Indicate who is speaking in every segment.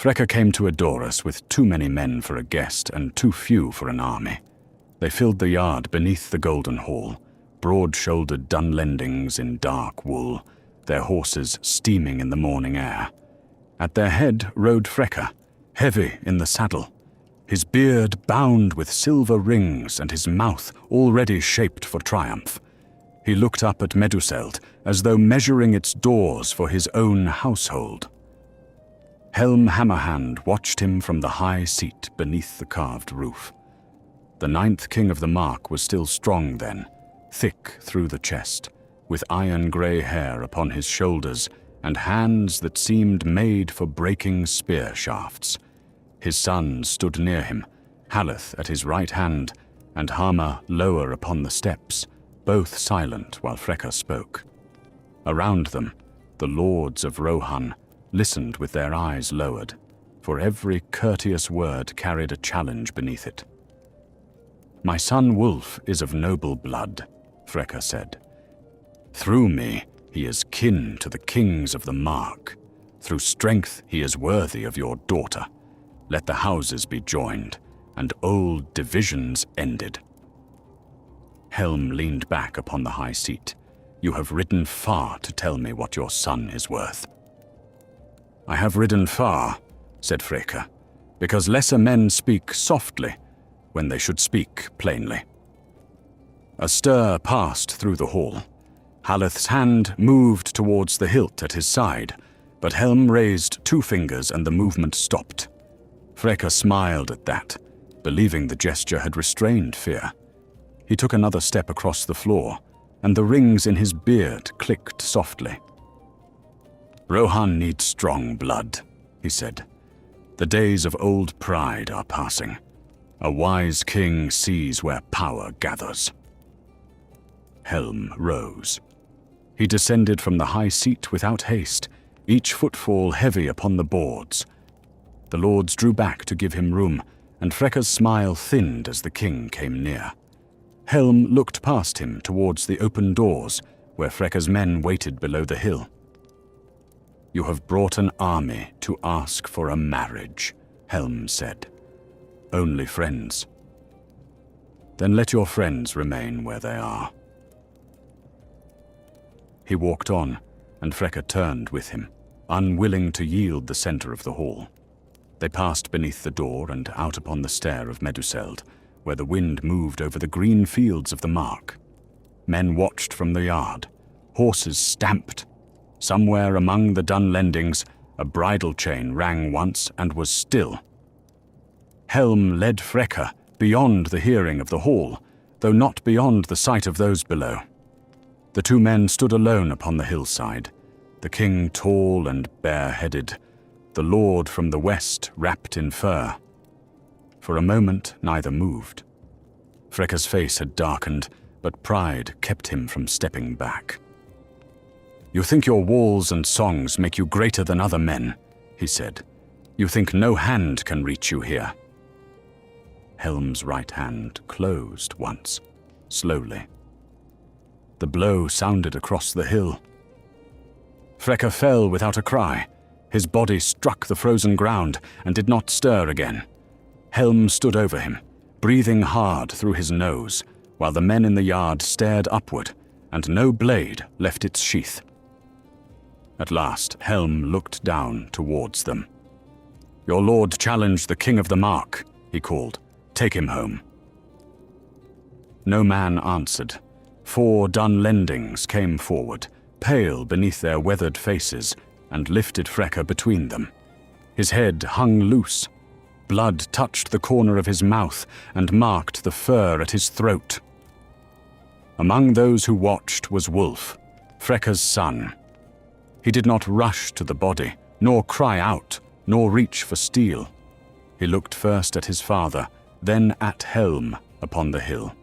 Speaker 1: Freka came to adore us with too many men for a guest and too few for an army. They filled the yard beneath the golden hall, broad-shouldered Dunlendings in dark wool, their horses steaming in the morning air. At their head rode Freka, heavy in the saddle, his beard bound with silver rings and his mouth already shaped for triumph. He looked up at Meduseld as though measuring its doors for his own household. Helm Hammerhand watched him from the high seat beneath the carved roof. The 9th king of the Mark was still strong then, thick through the chest, with iron-grey hair upon his shoulders and hands that seemed made for breaking spear shafts. His son stood near him, Haleth at his right hand, and Hama lower upon the steps, both silent while Freka spoke. Around them, the lords of Rohan listened with their eyes lowered, for every courteous word carried a challenge beneath it. "My son Wulf is of noble blood," Freka said. "Through me, he is kin to the kings of the Mark. Through strength, he is worthy of your daughter. Let the houses be joined, and old divisions ended." Helm leaned back upon the high seat. "You have ridden far to tell me what your son is worth." "I have ridden far," said Freka, "because lesser men speak softly when they should speak plainly." A stir passed through the hall. Haleth's hand moved towards the hilt at his side, but Helm raised 2 fingers and the movement stopped. Freka smiled at that, believing the gesture had restrained fear. He took another step across the floor, and the rings in his beard clicked softly. "Rohan needs strong blood," he said. "The days of old pride are passing. A wise king sees where power gathers." Helm rose. He descended from the high seat without haste, each footfall heavy upon the boards. The lords drew back to give him room, and Freka's smile thinned as the king came near. Helm looked past him towards the open doors, where Freka's men waited below the hill. "You have brought an army to ask for a marriage," Helm said. "Only friends. Then let your friends remain where they are." He walked on, and Freka turned with him, unwilling to yield the center of the hall. They passed beneath the door and out upon the stair of Meduseld, where the wind moved over the green fields of the Mark. Men watched from the yard. Horses stamped. Somewhere among the Dunlendings, a bridle chain rang once and was still. Helm led Freka beyond the hearing of the hall, though not beyond the sight of those below. The 2 men stood alone upon the hillside, the king tall and bare-headed, the lord from the west wrapped in fur. For a moment neither moved. Freka's face had darkened, but pride kept him from stepping back. "You think your walls and songs make you greater than other men," he said. "You think no hand can reach you here." Helm's right hand closed once, slowly. The blow sounded across the hill. Freka fell without a cry. His body struck the frozen ground and did not stir again. Helm stood over him, breathing hard through his nose, while the men in the yard stared upward, and no blade left its sheath. At last, Helm looked down towards them. "Your lord challenged the king of the Mark," he called. "Take him home." No man answered. 4 Dunlendings came forward, pale beneath their weathered faces, and lifted Freka between them. His head hung loose. Blood touched the corner of his mouth and marked the fur at his throat. Among those who watched was Wulf, Freka's son. He did not rush to the body, nor cry out, nor reach for steel. He looked first at his father, then at Helm upon the hill.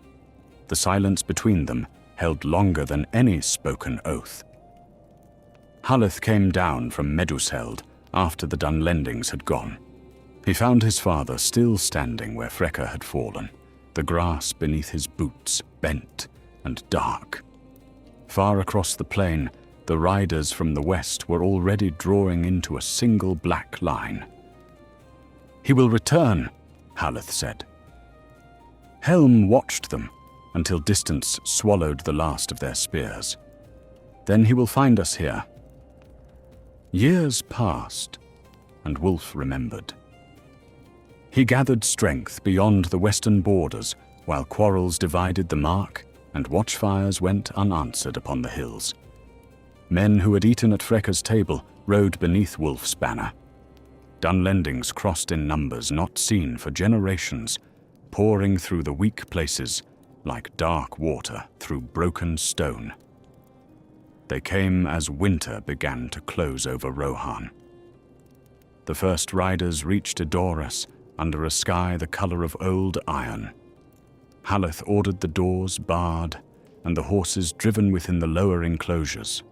Speaker 1: The silence between them held longer than any spoken oath. Haleth came down from Meduseld after the Dunlendings had gone. He found his father still standing where Freka had fallen, the grass beneath his boots bent and dark. Far across the plain, the riders from the west were already drawing into a single black line. "He will return," Haleth said. Helm watched them until distance swallowed the last of their spears. "Then he will find us here." Years passed, and Wulf remembered. He gathered strength beyond the western borders while quarrels divided the mark and watchfires went unanswered upon the hills. Men who had eaten at Frekka's table rode beneath Wulf's banner. Dunlendings crossed in numbers not seen for generations, pouring through the weak places like dark water through broken stone. They came as winter began to close over Rohan. The first riders reached Edoras under a sky the color of old iron. Haleth ordered the doors barred and the horses driven within the lower enclosures.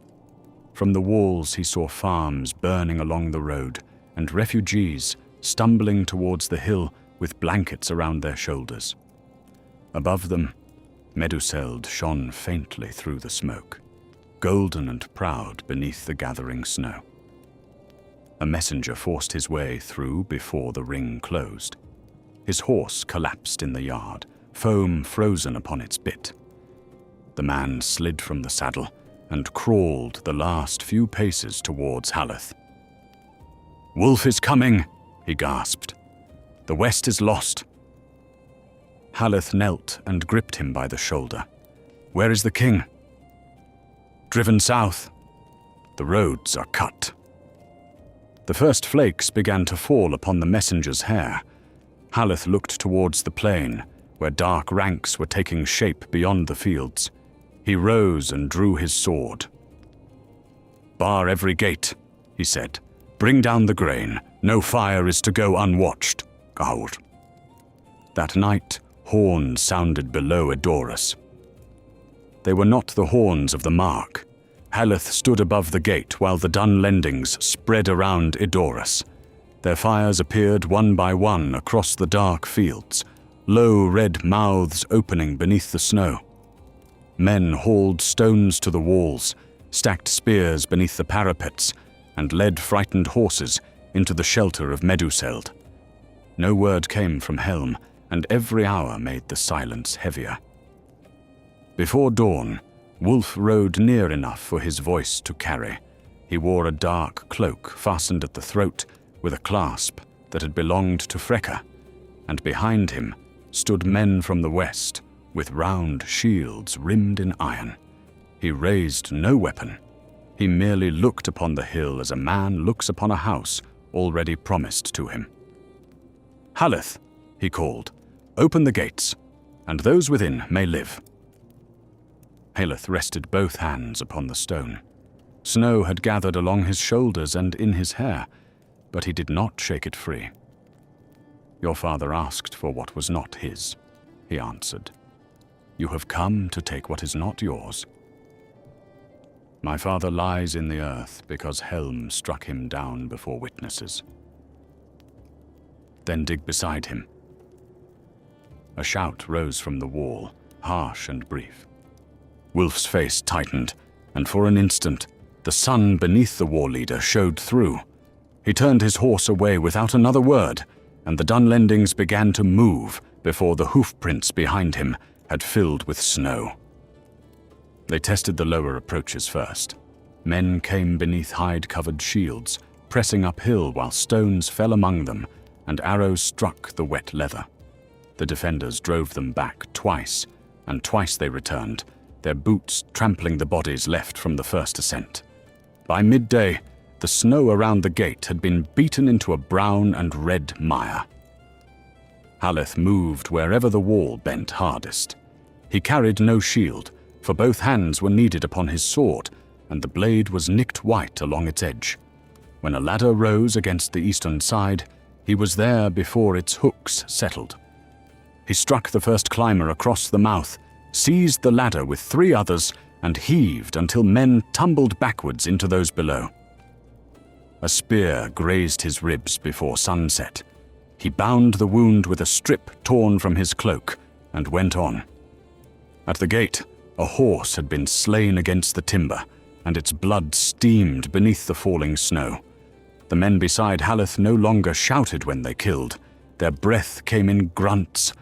Speaker 1: From the walls he saw farms burning along the road and refugees stumbling towards the hill with blankets around their shoulders. Above them, Meduseld shone faintly through the smoke, golden and proud beneath the gathering snow. A messenger forced his way through before the ring closed. His horse collapsed in the yard, foam frozen upon its bit. The man slid from the saddle and crawled the last few paces towards Haleth. "Wulf is coming," he gasped. "The west is lost." Haleth knelt and gripped him by the shoulder. "Where is the king?" "Driven south. The roads are cut." The first flakes began to fall upon the messenger's hair. Haleth looked towards the plain, where dark ranks were taking shape beyond the fields. He rose and drew his sword. "Bar every gate," he said. "Bring down the grain. No fire is to go unwatched. Gaur." That night, horns sounded below Edoras. They were not the horns of the mark. Haleth stood above the gate while the Dunlendings spread around Edoras. Their fires appeared one by one across the dark fields, low red mouths opening beneath the snow. Men hauled stones to the walls, stacked spears beneath the parapets, and led frightened horses into the shelter of Meduseld. No word came from Helm, and every hour made the silence heavier. Before dawn, Wulf rode near enough for his voice to carry. He wore a dark cloak fastened at the throat with a clasp that had belonged to Frekka, and behind him stood men from the west with round shields rimmed in iron. He raised no weapon. He merely looked upon the hill as a man looks upon a house already promised to him. "Haleth," he called, "open the gates, and those within may live." Haleth rested both hands upon the stone. Snow had gathered along his shoulders and in his hair, but he did not shake it free. "Your father asked for what was not his," he answered. "You have come to take what is not yours." "My father lies in the earth because Helm struck him down before witnesses." "Then dig beside him." A shout rose from the wall, harsh and brief. Wulf's face tightened, and for an instant, the sun beneath the war leader showed through. He turned his horse away without another word, and the Dunlendings began to move before the hoofprints behind him had filled with snow. They tested the lower approaches first. Men came beneath hide-covered shields, pressing uphill while stones fell among them, and arrows struck the wet leather. The defenders drove them back twice, and twice they returned, their boots trampling the bodies left from the first ascent. By midday, the snow around the gate had been beaten into a brown and red mire. Haleth moved wherever the wall bent hardest. He carried no shield, for both hands were needed upon his sword, and the blade was nicked white along its edge. When a ladder rose against the eastern side, he was there before its hooks settled. He struck the first climber across the mouth, seized the ladder with 3 others, and heaved until men tumbled backwards into those below. A spear grazed his ribs before sunset. He bound the wound with a strip torn from his cloak and went on. At the gate, a horse had been slain against the timber, and its blood steamed beneath the falling snow. The men beside Haleth no longer shouted when they killed. their breath came in grunts,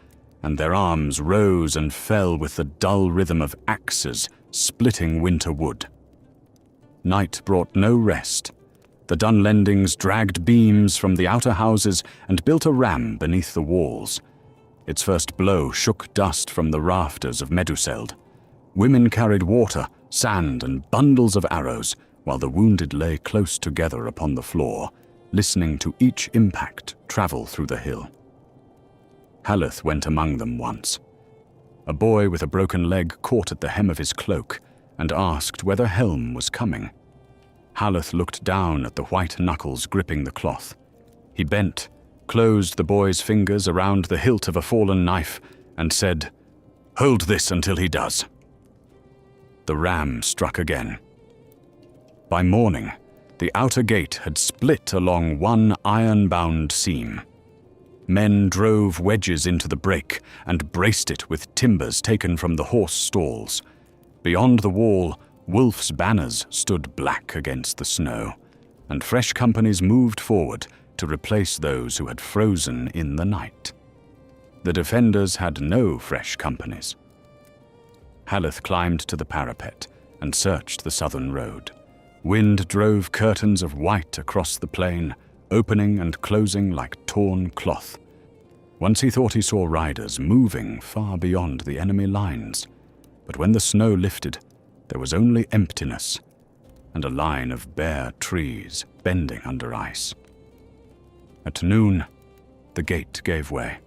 Speaker 1: and their arms rose and fell with the dull rhythm of axes splitting winter wood. Night brought no rest. The Dunlendings dragged beams from the outer houses and built a ram beneath the walls. Its first blow shook dust from the rafters of Meduseld. Women carried water, sand, and bundles of arrows, while the wounded lay close together upon the floor, listening to each impact travel through the hill. Haleth went among them once. A boy with a broken leg caught at the hem of his cloak and asked whether Helm was coming. Haleth looked down at the white knuckles gripping the cloth. He bent, closed the boy's fingers around the hilt of a fallen knife, and said, "Hold this until he does." The ram struck again. By morning, the outer gate had split along one iron-bound seam. Men drove wedges into the break and braced it with timbers taken from the horse stalls. Beyond the wall, Wolf's banners stood black against the snow, and fresh companies moved forward to replace those who had frozen in the night. The defenders had no fresh companies. Haleth climbed to the parapet and searched the southern road. Wind drove curtains of white across the plain, opening and closing like torn cloth. Once he thought he saw riders moving far beyond the enemy lines, but when the snow lifted, there was only emptiness and a line of bare trees bending under ice. At noon, the gate gave way.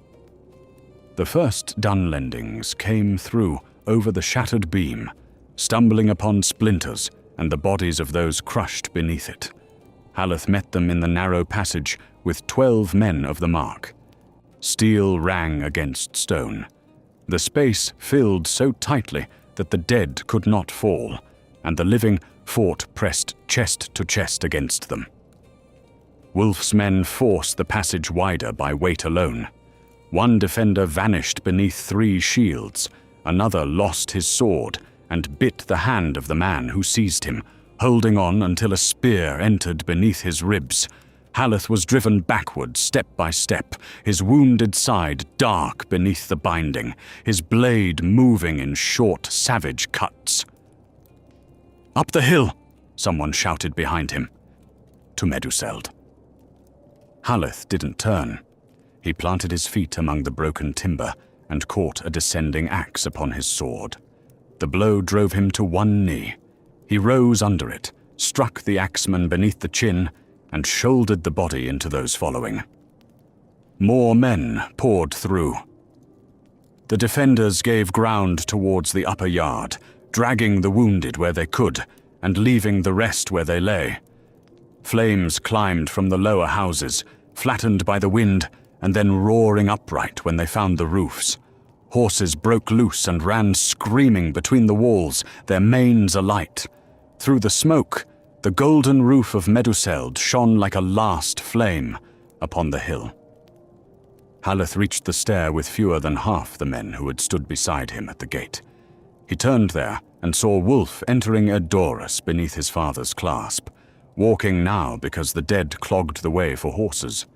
Speaker 1: The first Dunlendings came through over the shattered beam, stumbling upon splinters and the bodies of those crushed beneath it. Haleth met them in the narrow passage with 12 men of the mark. Steel rang against stone. The space filled so tightly that the dead could not fall, and the living fought pressed chest to chest against them. Wulf's men forced the passage wider by weight alone. One defender vanished beneath 3 shields, another lost his sword and bit the hand of the man who seized him, holding on until a spear entered beneath his ribs. Haleth was driven backward step by step, his wounded side dark beneath the binding, his blade moving in short, savage cuts. "Up the hill!" someone shouted behind him. To Meduseld. Haleth didn't turn. He planted his feet among the broken timber and caught a descending axe upon his sword. The blow drove him to one knee. He rose under it, struck the axeman beneath the chin, and shouldered the body into those following. More men poured through. The defenders gave ground towards the upper yard, dragging the wounded where they could, and leaving the rest where they lay. Flames climbed from the lower houses, flattened by the wind, and then roaring upright when they found the roofs. Horses broke loose and ran screaming between the walls, their manes alight. Through the smoke, the golden roof of Meduseld shone like a last flame upon the hill. Haleth reached the stair with fewer than half the men who had stood beside him at the gate. He turned there and saw Wulf entering Edorus beneath his father's clasp, walking now because the dead clogged the way for horses.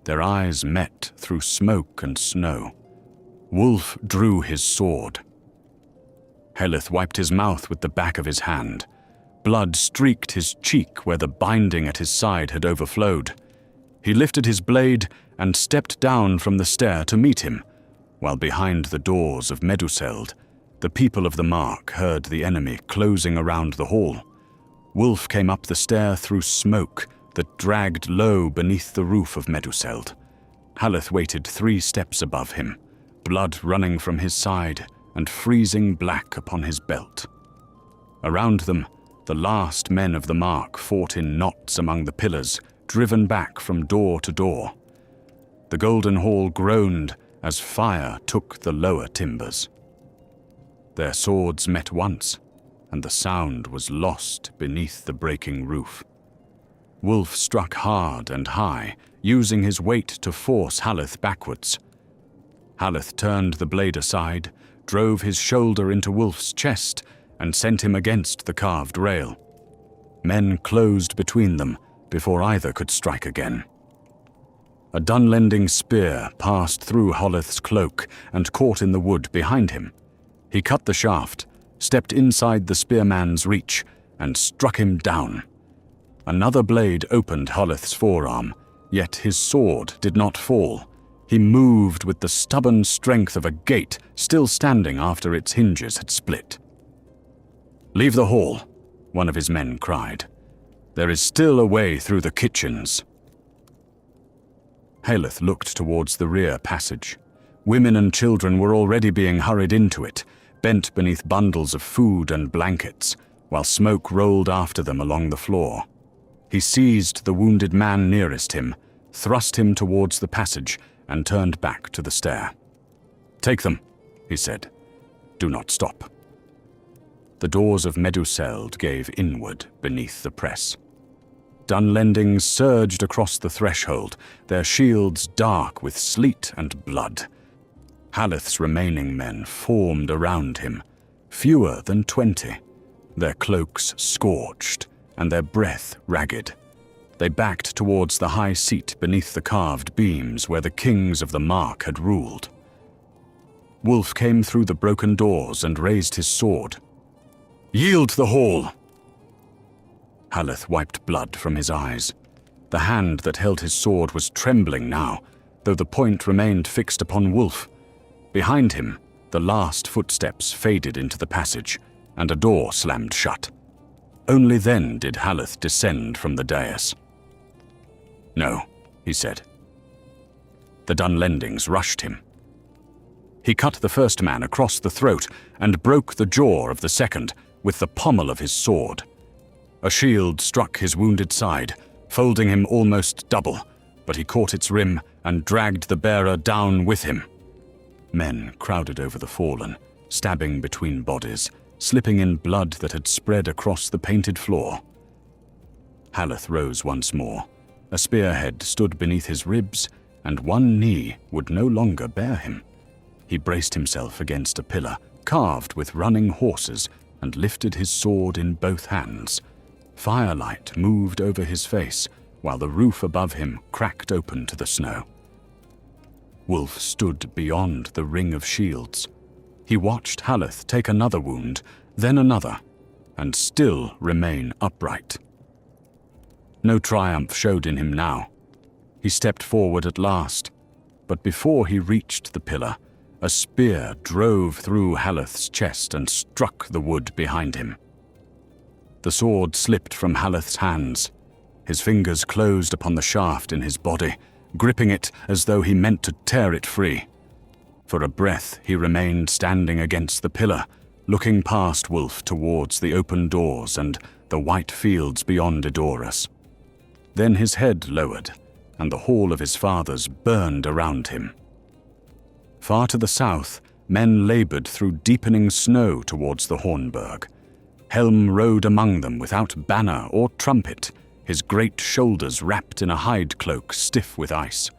Speaker 1: Their eyes met through smoke and snow. Wulf drew his sword. Haleth wiped his mouth with the back of his hand. Blood streaked his cheek where the binding at his side had overflowed. He lifted his blade and stepped down from the stair to meet him, while behind the doors of Meduseld, the people of the Mark heard the enemy closing around the hall. Wulf came up the stair through smoke that dragged low beneath the roof of Meduseld. Haleth waited 3 steps above him, blood running from his side and freezing black upon his belt. Around them, the last men of the Mark fought in knots among the pillars, driven back from door to door. The Golden Hall groaned as fire took the lower timbers. Their swords met once, and the sound was lost beneath the breaking roof. Wulf struck hard and high, using his weight to force Haleth backwards. Haleth turned the blade aside, drove his shoulder into Wulf's chest, and sent him against the carved rail. Men closed between them before either could strike again. A Dunlending spear passed through Holeth's cloak and caught in the wood behind him. He cut the shaft, stepped inside the spearman's reach, and struck him down. Another blade opened Holeth's forearm, yet his sword did not fall. He moved with the stubborn strength of a gate still standing after its hinges had split. "Leave the hall," one of his men cried. "There is still a way through the kitchens." Heleth looked towards the rear passage. Women and children were already being hurried into it, bent beneath bundles of food and blankets, while smoke rolled after them along the floor. He seized the wounded man nearest him, thrust him towards the passage, and turned back to the stair. "Take them," he said. "Do not stop." The doors of Meduseld gave inward beneath the press. Dunlendings surged across the threshold, their shields dark with sleet and blood. Haleth's remaining men formed around him, fewer than 20, their cloaks scorched and their breath ragged. They backed towards the high seat beneath the carved beams where the kings of the Mark had ruled. Wulf came through the broken doors and raised his sword. "Yield the hall!" Haleth wiped blood from his eyes. The hand that held his sword was trembling now, though the point remained fixed upon Wulf. Behind him, the last footsteps faded into the passage, and a door slammed shut. Only then did Haleth descend from the dais. "No," he said. The Dunlendings rushed him. He cut the first man across the throat and broke the jaw of the second with the pommel of his sword. A shield struck his wounded side, folding him almost double, but he caught its rim and dragged the bearer down with him. Men crowded over the fallen, stabbing between bodies, slipping in blood that had spread across the painted floor. Haleth rose once more. A spearhead stood beneath his ribs, and one knee would no longer bear him. He braced himself against a pillar, carved with running horses, and lifted his sword in both hands. Firelight moved over his face, while the roof above him cracked open to the snow. Wulf stood beyond the ring of shields. He watched Haleth take another wound, then another, and still remain upright. No triumph showed in him now. He stepped forward at last, but before he reached the pillar, a spear drove through Haleth's chest and struck the wood behind him. The sword slipped from Haleth's hands. His fingers closed upon the shaft in his body, gripping it as though he meant to tear it free. For a breath he remained standing against the pillar, looking past Wulf towards the open doors and the white fields beyond Edoras. Then his head lowered, and the hall of his fathers burned around him. Far to the south, men labored through deepening snow towards the Hornburg. Helm rode among them without banner or trumpet, his great shoulders wrapped in a hide cloak stiff with ice.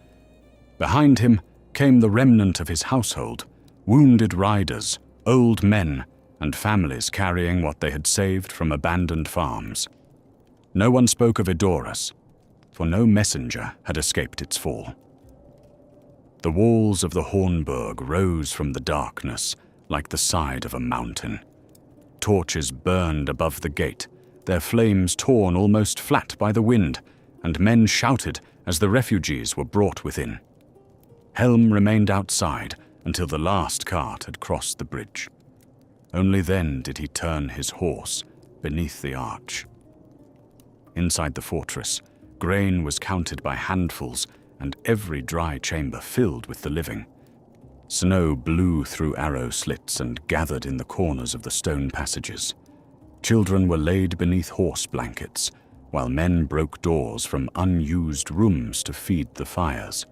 Speaker 1: Behind him came the remnant of his household, wounded riders, old men, and families carrying what they had saved from abandoned farms. No one spoke of Edoras, for no messenger had escaped its fall. The walls of the Hornburg rose from the darkness like the side of a mountain. Torches burned above the gate, their flames torn almost flat by the wind, and men shouted as the refugees were brought within. Helm remained outside until the last cart had crossed the bridge. Only then did he turn his horse beneath the arch. Inside the fortress, grain was counted by handfuls, and every dry chamber filled with the living. Snow blew through arrow slits and gathered in the corners of the stone passages. Children were laid beneath horse blankets, while men broke doors from unused rooms to feed the fires.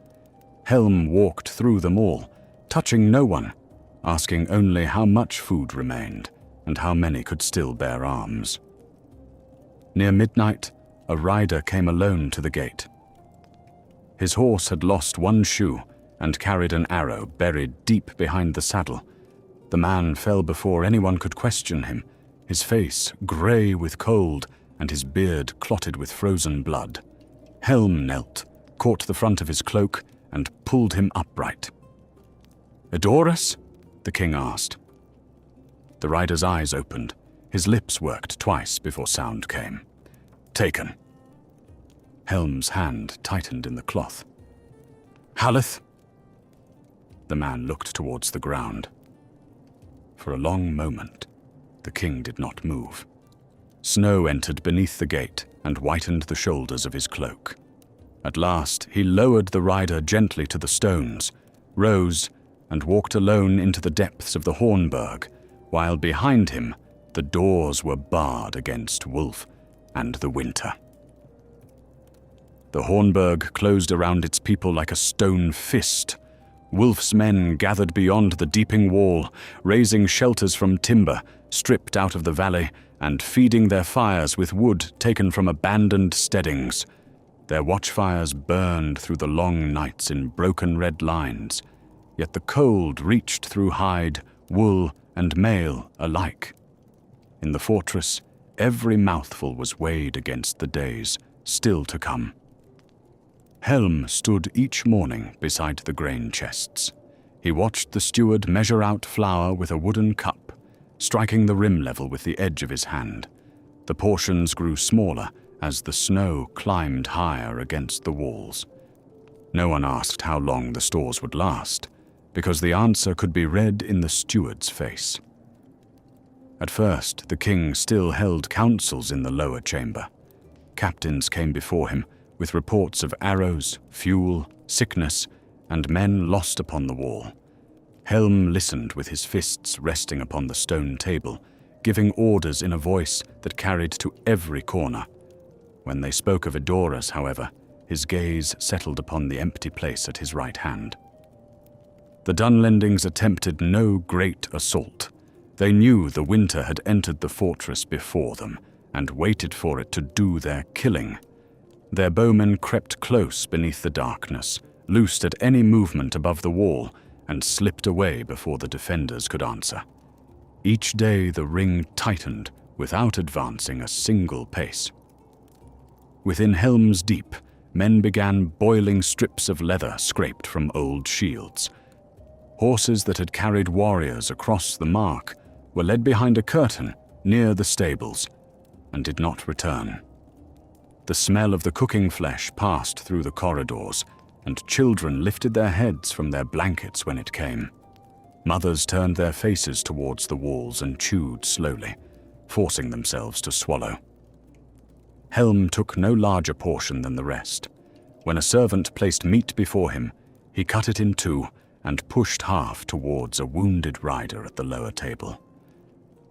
Speaker 1: Helm walked through them all, touching no one, asking only how much food remained and how many could still bear arms. Near midnight, a rider came alone to the gate. His horse had lost one shoe and carried an arrow buried deep behind the saddle. The man fell before anyone could question him, his face grey with cold and his beard clotted with frozen blood. Helm knelt, caught the front of his cloak, and pulled him upright. "Edoras?" the king asked. The rider's eyes opened. His lips worked twice before sound came. "Taken." Helm's hand tightened in the cloth. "Haleth?" The man looked towards the ground. For a long moment, the king did not move. Snow entered beneath the gate and whitened the shoulders of his cloak. At last, he lowered the rider gently to the stones, rose, and walked alone into the depths of the Hornburg, while behind him the doors were barred against Wolf and the winter. The Hornburg closed around its people like a stone fist. Wolf's men gathered beyond the deeping wall, raising shelters from timber, stripped out of the valley, and feeding their fires with wood taken from abandoned steadings. Their watchfires burned through the long nights in broken red lines, yet the cold reached through hide, wool, and mail alike. In the fortress, every mouthful was weighed against the days still to come. Helm stood each morning beside the grain chests. He watched the steward measure out flour with a wooden cup, striking the rim level with the edge of his hand. The portions grew smaller as the snow climbed higher against the walls. No one asked how long the stores would last, because the answer could be read in the steward's face. At first, the king still held councils in the lower chamber. Captains came before him with reports of arrows, fuel, sickness, and men lost upon the wall. Helm listened with his fists resting upon the stone table, giving orders in a voice that carried to every corner. When they spoke of Edoras, however, his gaze settled upon the empty place at his right hand. The Dunlendings attempted no great assault. They knew the winter had entered the fortress before them, and waited for it to do their killing. Their bowmen crept close beneath the darkness, loosed at any movement above the wall, and slipped away before the defenders could answer. Each day the ring tightened without advancing a single pace. Within Helm's Deep, men began boiling strips of leather scraped from old shields. Horses that had carried warriors across the mark were led behind a curtain near the stables and did not return. The smell of the cooking flesh passed through the corridors, and children lifted their heads from their blankets when it came. Mothers turned their faces towards the walls and chewed slowly, forcing themselves to swallow. Helm took no larger portion than the rest. When a servant placed meat before him, he cut it in two and pushed half towards a wounded rider at the lower table.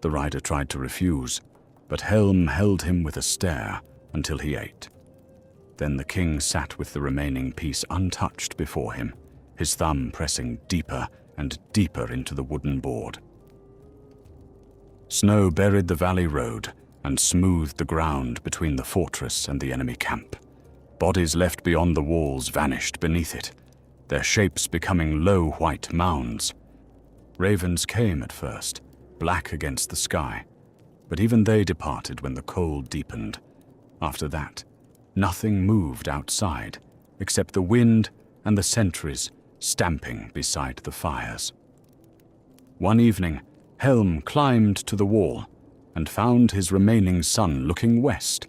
Speaker 1: The rider tried to refuse, but Helm held him with a stare until he ate. Then the king sat with the remaining piece untouched before him, his thumb pressing deeper and deeper into the wooden board. Snow buried the valley road and smoothed the ground between the fortress and the enemy camp. Bodies left beyond the walls vanished beneath it, their shapes becoming low white mounds. Ravens came at first, black against the sky, but even they departed when the cold deepened. After that, nothing moved outside, except the wind and the sentries stamping beside the fires. One evening, Helm climbed to the wall and found his remaining son looking west.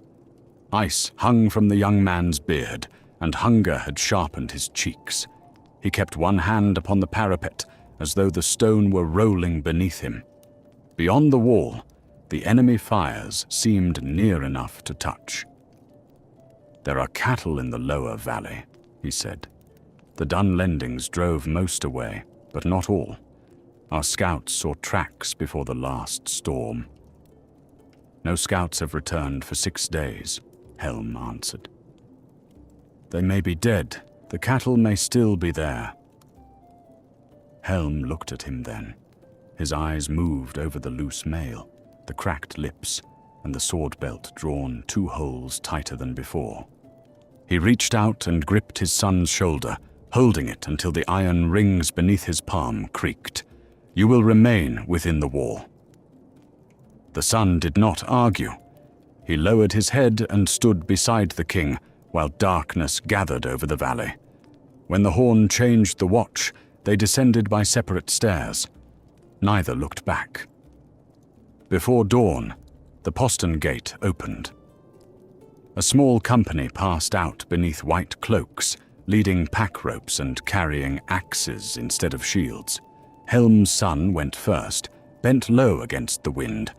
Speaker 1: Ice hung from the young man's beard, and hunger had sharpened his cheeks. He kept one hand upon the parapet, as though the stone were rolling beneath him. Beyond the wall, the enemy fires seemed near enough to touch. "There are cattle in the lower valley," he said. "The Dunlendings drove most away, but not all. Our scouts saw tracks before the last storm." "No scouts have returned for 6 days," Helm answered. "They may be dead. The cattle may still be there." Helm looked at him then. His eyes moved over the loose mail, the cracked lips, and the sword belt drawn 2 holes tighter than before. He reached out and gripped his son's shoulder, holding it until the iron rings beneath his palm creaked. "You will remain within the wall." The son did not argue. He lowered his head and stood beside the king, while darkness gathered over the valley. When the horn changed the watch, they descended by separate stairs. Neither looked back. Before dawn, the postern gate opened. A small company passed out beneath white cloaks, leading pack ropes and carrying axes instead of shields. Helm's son went first, bent low against the wind.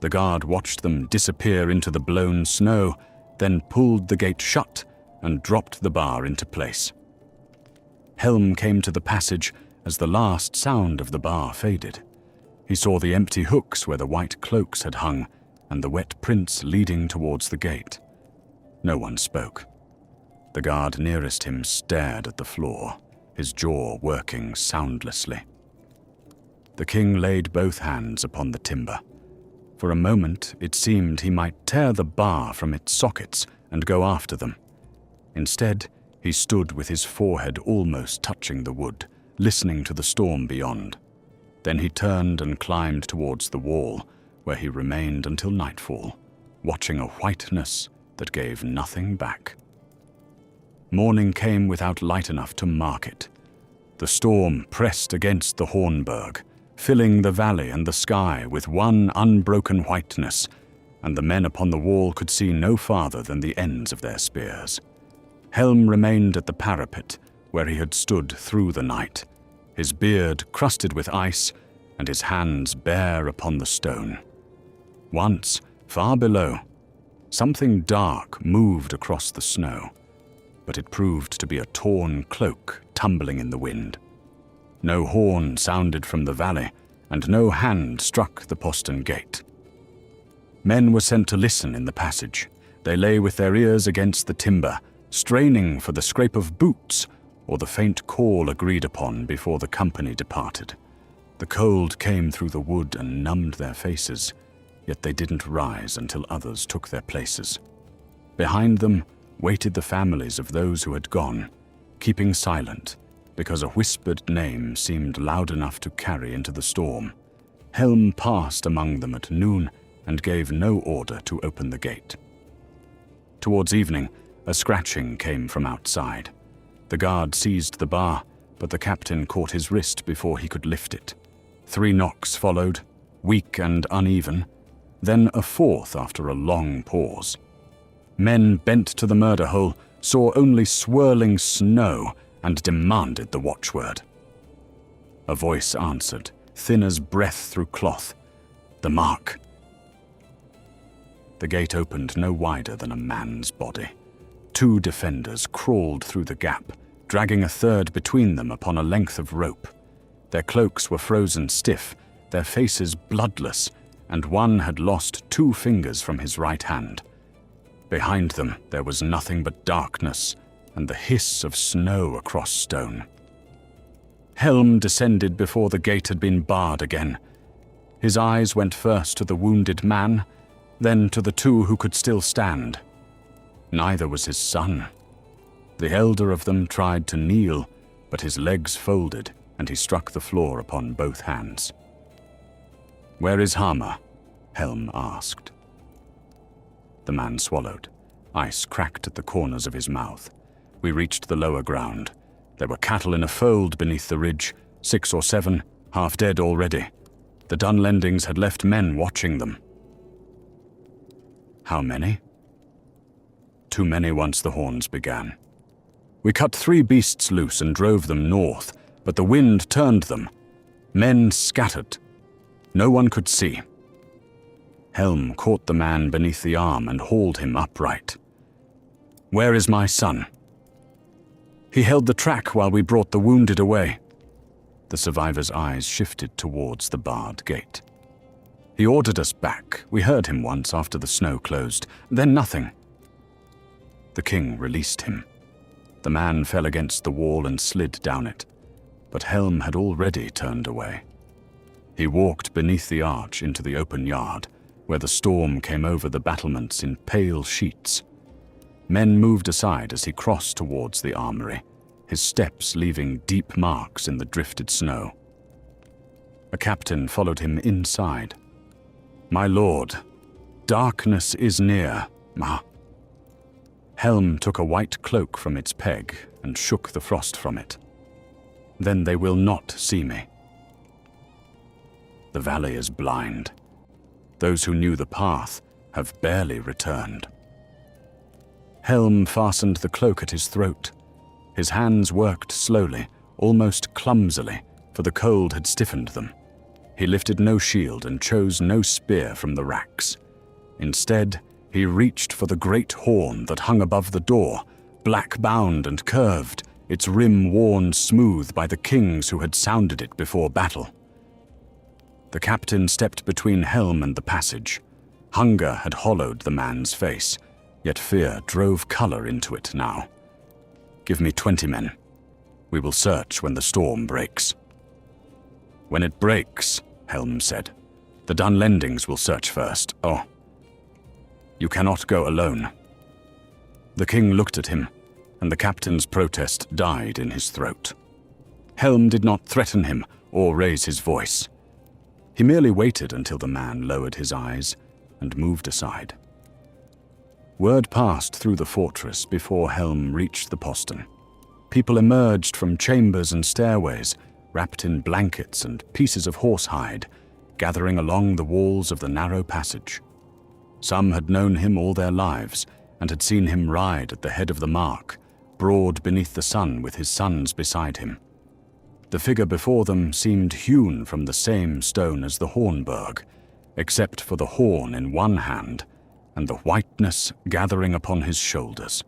Speaker 1: The guard watched them disappear into the blown snow, then pulled the gate shut and dropped the bar into place. Helm came to the passage as the last sound of the bar faded. He saw the empty hooks where the white cloaks had hung and the wet prints leading towards the gate. No one spoke. The guard nearest him stared at the floor, his jaw working soundlessly. The king laid both hands upon the timber. For a moment, it seemed he might tear the bar from its sockets and go after them. Instead, he stood with his forehead almost touching the wood, listening to the storm beyond. Then he turned and climbed towards the wall, where he remained until nightfall, watching a whiteness that gave nothing back. Morning came without light enough to mark it. The storm pressed against the Hornburg, filling the valley and the sky with one unbroken whiteness, and the men upon the wall could see no farther than the ends of their spears. Helm remained at the parapet, where he had stood through the night, his beard crusted with ice and his hands bare upon the stone. Once, far below, something dark moved across the snow, but it proved to be a torn cloak tumbling in the wind. No horn sounded from the valley, and no hand struck the postern gate. Men were sent to listen in the passage. They lay with their ears against the timber, straining for the scrape of boots or the faint call agreed upon before the company departed. The cold came through the wood and numbed their faces, yet they didn't rise until others took their places. Behind them waited the families of those who had gone, keeping silent, because a whispered name seemed loud enough to carry into the storm. Helm passed among them at noon and gave no order to open the gate. Towards evening, a scratching came from outside. The guard seized the bar, but the captain caught his wrist before he could lift it. 3 knocks followed, weak and uneven, then a 4th after a long pause. Men bent to the murder hole, saw only swirling snow, and demanded the watchword. A voice answered, thin as breath through cloth. The mark. The gate opened no wider than a man's body. 2 defenders crawled through the gap, dragging a third between them upon a length of rope. Their cloaks were frozen stiff, their faces bloodless, and one had lost 2 fingers from his right hand. Behind them there was nothing but darkness and the hiss of snow across stone. Helm descended before the gate had been barred again. His eyes went first to the wounded man, then to the 2 who could still stand. Neither was his son. The elder of them tried to kneel, but his legs folded and he struck the floor upon both hands. "Where is Hammer?" Helm asked. The man swallowed. Ice cracked at the corners of his mouth. We reached the lower ground. There were cattle in a fold beneath the ridge, 6 or 7, half dead already. The Dunlendings had left men watching them. How many? Too many once the horns began. We cut 3 beasts loose and drove them north, but the wind turned them. Men scattered. No one could see. Helm caught the man beneath the arm and hauled him upright. "Where is my son?" "He held the track while we brought the wounded away." The survivor's eyes shifted towards the barred gate. "He ordered us back. We heard him once after the snow closed. Then nothing." The king released him. The man fell against the wall and slid down it, but Helm had already turned away. He walked beneath the arch into the open yard, where the storm came over the battlements in pale sheets. Men moved aside as he crossed towards the armory, his steps leaving deep marks in the drifted snow. A captain followed him inside. "My lord, darkness is near, ma." Helm took a white cloak from its peg and shook the frost from it. Then they will not see me. The valley is blind. Those who knew the path have barely returned. Helm fastened the cloak at his throat. His hands worked slowly, almost clumsily, for the cold had stiffened them. He lifted no shield and chose no spear from the racks. Instead, he reached for the great horn that hung above the door, black-bound and curved, its rim worn smooth by the kings who had sounded it before battle. The captain stepped between Helm and the passage. Hunger had hollowed the man's face, yet fear drove color into it now. "Give me 20 men. We will search when the storm breaks." "When it breaks," Helm said, "the Dunlendings will search first." "Oh, you cannot go alone." The king looked at him, and the captain's protest died in his throat. Helm did not threaten him or raise his voice. He merely waited until the man lowered his eyes and moved aside. Word passed through the fortress before Helm reached the postern. People emerged from chambers and stairways, wrapped in blankets and pieces of horsehide, gathering along the walls of the narrow passage. Some had known him all their lives and had seen him ride at the head of the mark, broad beneath the sun with his sons beside him. The figure before them seemed hewn from the same stone as the Hornburg, except for the horn in one hand and the whiteness gathering upon his shoulders.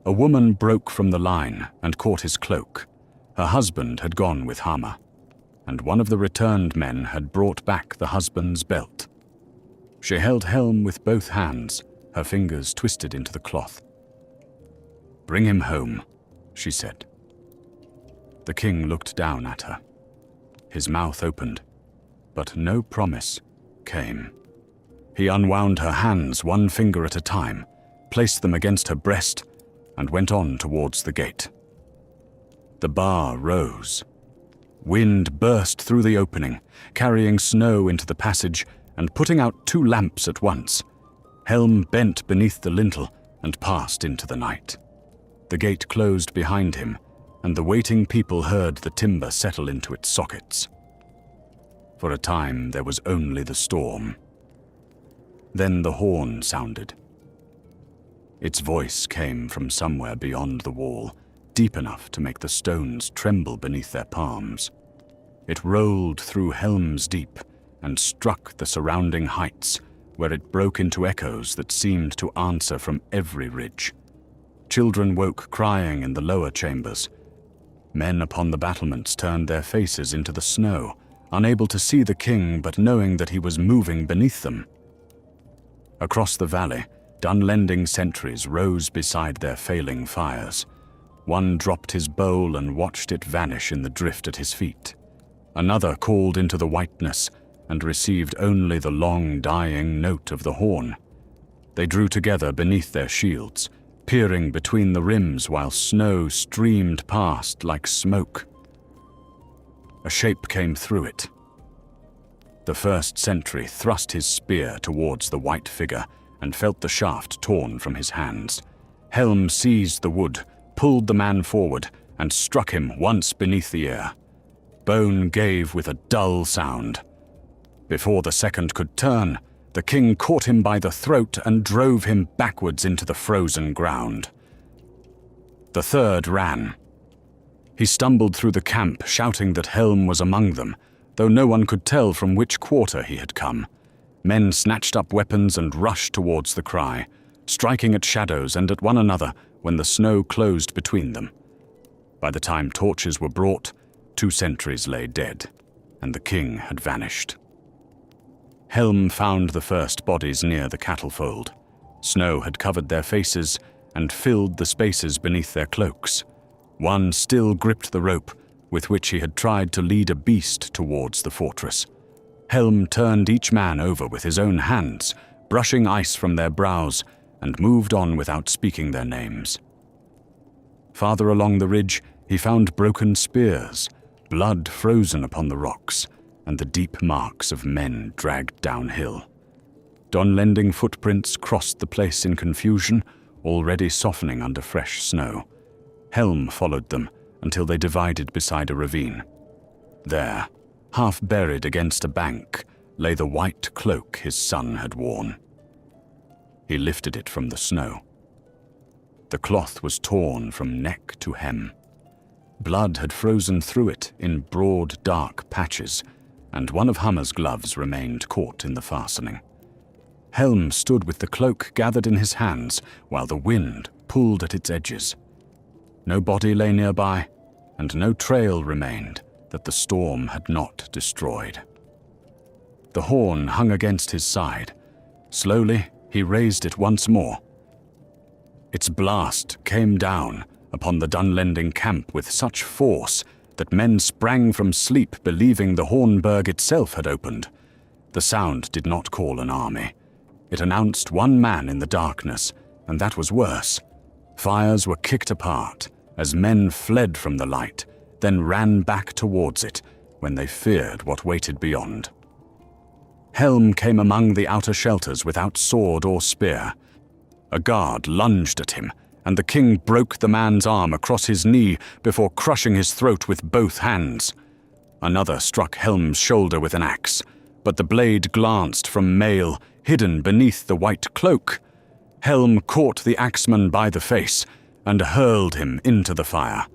Speaker 1: A woman broke from the line and caught his cloak. Her husband had gone with Hama, and one of the returned men had brought back the husband's belt. She held Helm with both hands, her fingers twisted into the cloth. "Bring him home," she said. The king looked down at her. His mouth opened, but no promise came. He unwound her hands one finger at a time, placed them against her breast, and went on towards the gate. The bar rose. Wind burst through the opening, carrying snow into the passage and putting out 2 lamps at once. Helm bent beneath the lintel and passed into the night. The gate closed behind him, and the waiting people heard the timber settle into its sockets. For a time there was only the storm. Then the horn sounded. Its voice came from somewhere beyond the wall, deep enough to make the stones tremble beneath their palms. It rolled through Helm's Deep and struck the surrounding heights, where it broke into echoes that seemed to answer from every ridge. Children woke crying in the lower chambers. Men upon the battlements turned their faces into the snow, unable to see the king but knowing that he was moving beneath them. Across the valley, Dunlending sentries rose beside their failing fires. One dropped his bowl and watched it vanish in the drift at his feet. Another called into the whiteness and received only the long dying note of the horn. They drew together beneath their shields, peering between the rims while snow streamed past like smoke. A shape came through it. The first sentry thrust his spear towards the white figure and felt the shaft torn from his hands. Helm seized the wood, pulled the man forward, and struck him once beneath the ear. Bone gave with a dull sound. Before the second could turn, the king caught him by the throat and drove him backwards into the frozen ground. The third ran. He stumbled through the camp, shouting that Helm was among them, though no one could tell from which quarter he had come. Men snatched up weapons and rushed towards the cry, striking at shadows and at one another when the snow closed between them. By the time torches were brought, 2 sentries lay dead, and the king had vanished. Helm found the first bodies near the cattle fold. Snow had covered their faces and filled the spaces beneath their cloaks. One still gripped the rope with which he had tried to lead a beast towards the fortress. Helm turned each man over with his own hands, brushing ice from their brows, and moved on without speaking their names. Farther along the ridge, he found broken spears, blood frozen upon the rocks, and the deep marks of men dragged downhill. Dunlending footprints crossed the place in confusion, already softening under fresh snow. Helm followed them until they divided beside a ravine. There, half buried against a bank, lay the white cloak his son had worn. He lifted it from the snow. The cloth was torn from neck to hem. Blood had frozen through it in broad, dark patches, and one of Hummer's gloves remained caught in the fastening. Helm stood with the cloak gathered in his hands while the wind pulled at its edges. No body lay nearby, and no trail remained that the storm had not destroyed. The horn hung against his side. Slowly, he raised it once more. Its blast came down upon the Dunlending camp with such force that men sprang from sleep believing the Hornburg itself had opened. The sound did not call an army. It announced one man in the darkness, and that was worse. Fires were kicked apart as men fled from the light, then ran back towards it when they feared what waited beyond. Helm came among the outer shelters without sword or spear. A guard lunged at him, and the king broke the man's arm across his knee before crushing his throat with both hands. Another struck Helm's shoulder with an axe, but the blade glanced from mail hidden beneath the white cloak. Helm caught the axeman by the face and hurled him into the fire.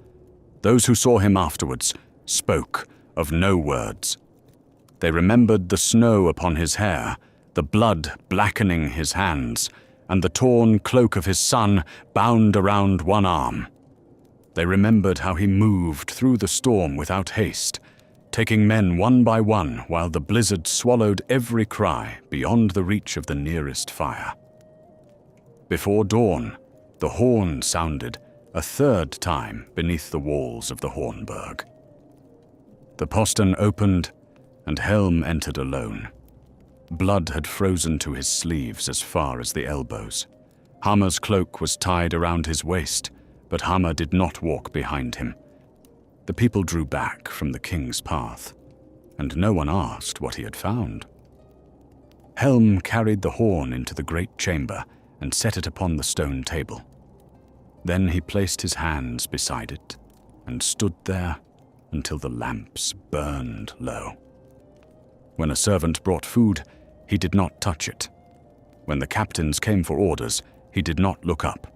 Speaker 1: Those who saw him afterwards spoke of no words. They remembered the snow upon his hair, the blood blackening his hands, and the torn cloak of his son bound around one arm. They remembered how he moved through the storm without haste, taking men one by one while the blizzard swallowed every cry beyond the reach of the nearest fire. Before dawn, the horn sounded a third time beneath the walls of the Hornburg. The postern opened, and Helm entered alone. Blood had frozen to his sleeves as far as the elbows. Hammer's cloak was tied around his waist, but Hammer did not walk behind him. The people drew back from the king's path, and no one asked what he had found. Helm carried the horn into the great chamber and set it upon the stone table. Then he placed his hands beside it and stood there until the lamps burned low. When a servant brought food, he did not touch it. When the captains came for orders, he did not look up.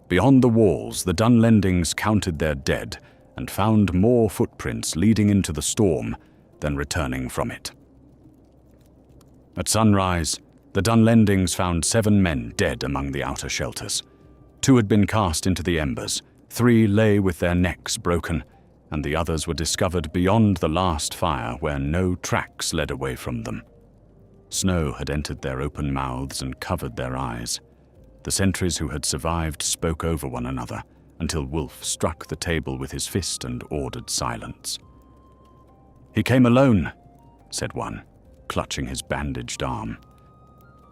Speaker 1: Beyond the walls, the Dunlendings counted their dead and found more footprints leading into the storm than returning from it. At sunrise, the Dunlendings found 7 men dead among the outer shelters. 2 had been cast into the embers, 3 lay with their necks broken, and the others were discovered beyond the last fire where no tracks led away from them. Snow had entered their open mouths and covered their eyes. The sentries who had survived spoke over one another until Wolf struck the table with his fist and ordered silence. "He came alone," said one, clutching his bandaged arm.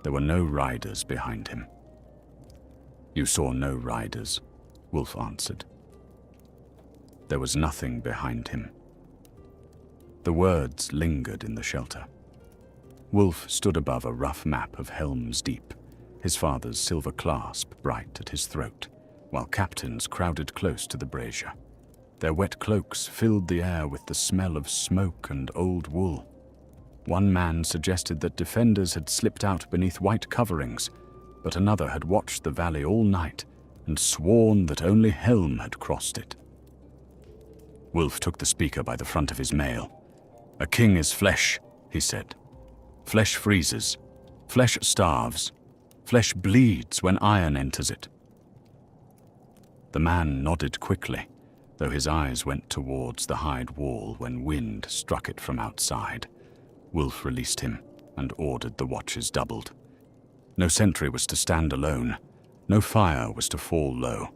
Speaker 1: There were no riders behind him. "You saw no riders," Wolf answered. There was nothing behind him. The words lingered in the shelter. Wolf stood above a rough map of Helm's Deep, his father's silver clasp bright at his throat, while captains crowded close to the brazier. Their wet cloaks filled the air with the smell of smoke and old wool. One man suggested that defenders had slipped out beneath white coverings, but another had watched the valley all night and sworn that only Helm had crossed it. Wolf took the speaker by the front of his mail. "A king is flesh," he said. "Flesh freezes. Flesh starves. Flesh bleeds when iron enters it." The man nodded quickly, though his eyes went towards the hide wall when wind struck it from outside. Wolf released him and ordered the watches doubled. No sentry was to stand alone, no fire was to fall low,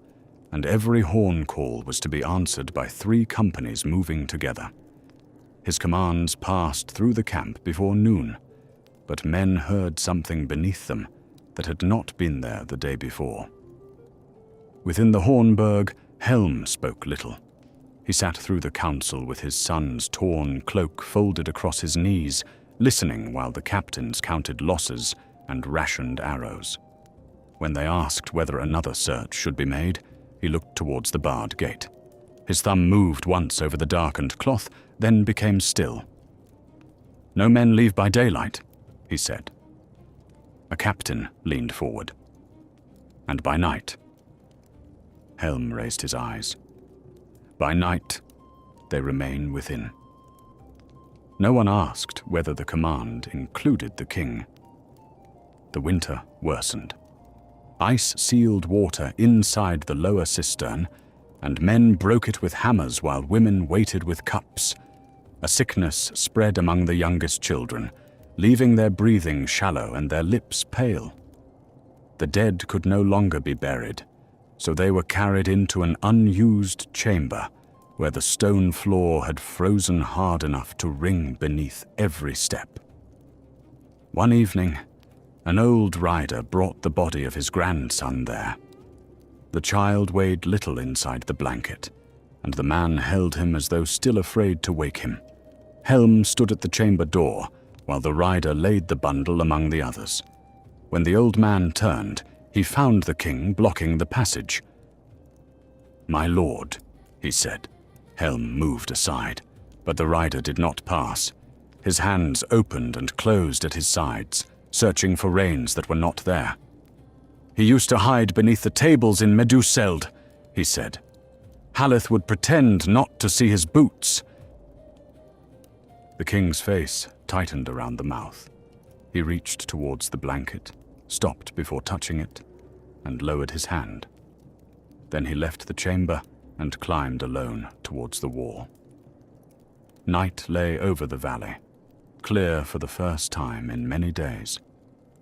Speaker 1: and every horn call was to be answered by 3 companies moving together. His commands passed through the camp before noon, but men heard something beneath them that had not been there the day before. Within the Hornburg, Helm spoke little. He sat through the council with his son's torn cloak folded across his knees, listening while the captains counted losses and rationed arrows. When they asked whether another search should be made, he looked towards the barred gate. His thumb moved once over the darkened cloth, then became still. "No men leave by daylight," he said. A captain leaned forward. "And by night?" Helm raised his eyes. "By night, they remain within." No one asked whether the command included the king. The winter worsened. Ice-sealed water inside the lower cistern, and men broke it with hammers while women waited with cups. A sickness spread among the youngest children, leaving their breathing shallow and their lips pale. The dead could no longer be buried, so they were carried into an unused chamber where the stone floor had frozen hard enough to ring beneath every step. One evening, an old rider brought the body of his grandson there. The child weighed little inside the blanket, and the man held him as though still afraid to wake him. Helm stood at the chamber door, while the rider laid the bundle among the others. When the old man turned, he found the king blocking the passage. "My lord," he said. Helm moved aside, but the rider did not pass. His hands opened and closed at his sides, searching for reins that were not there. "He used to hide beneath the tables in Meduseld," he said. "Haleth would pretend not to see his boots." The king's face tightened around the mouth. He reached towards the blanket, stopped before touching it, and lowered his hand. Then he left the chamber and climbed alone towards the wall. Night lay over the valley, clear for the first time in many days.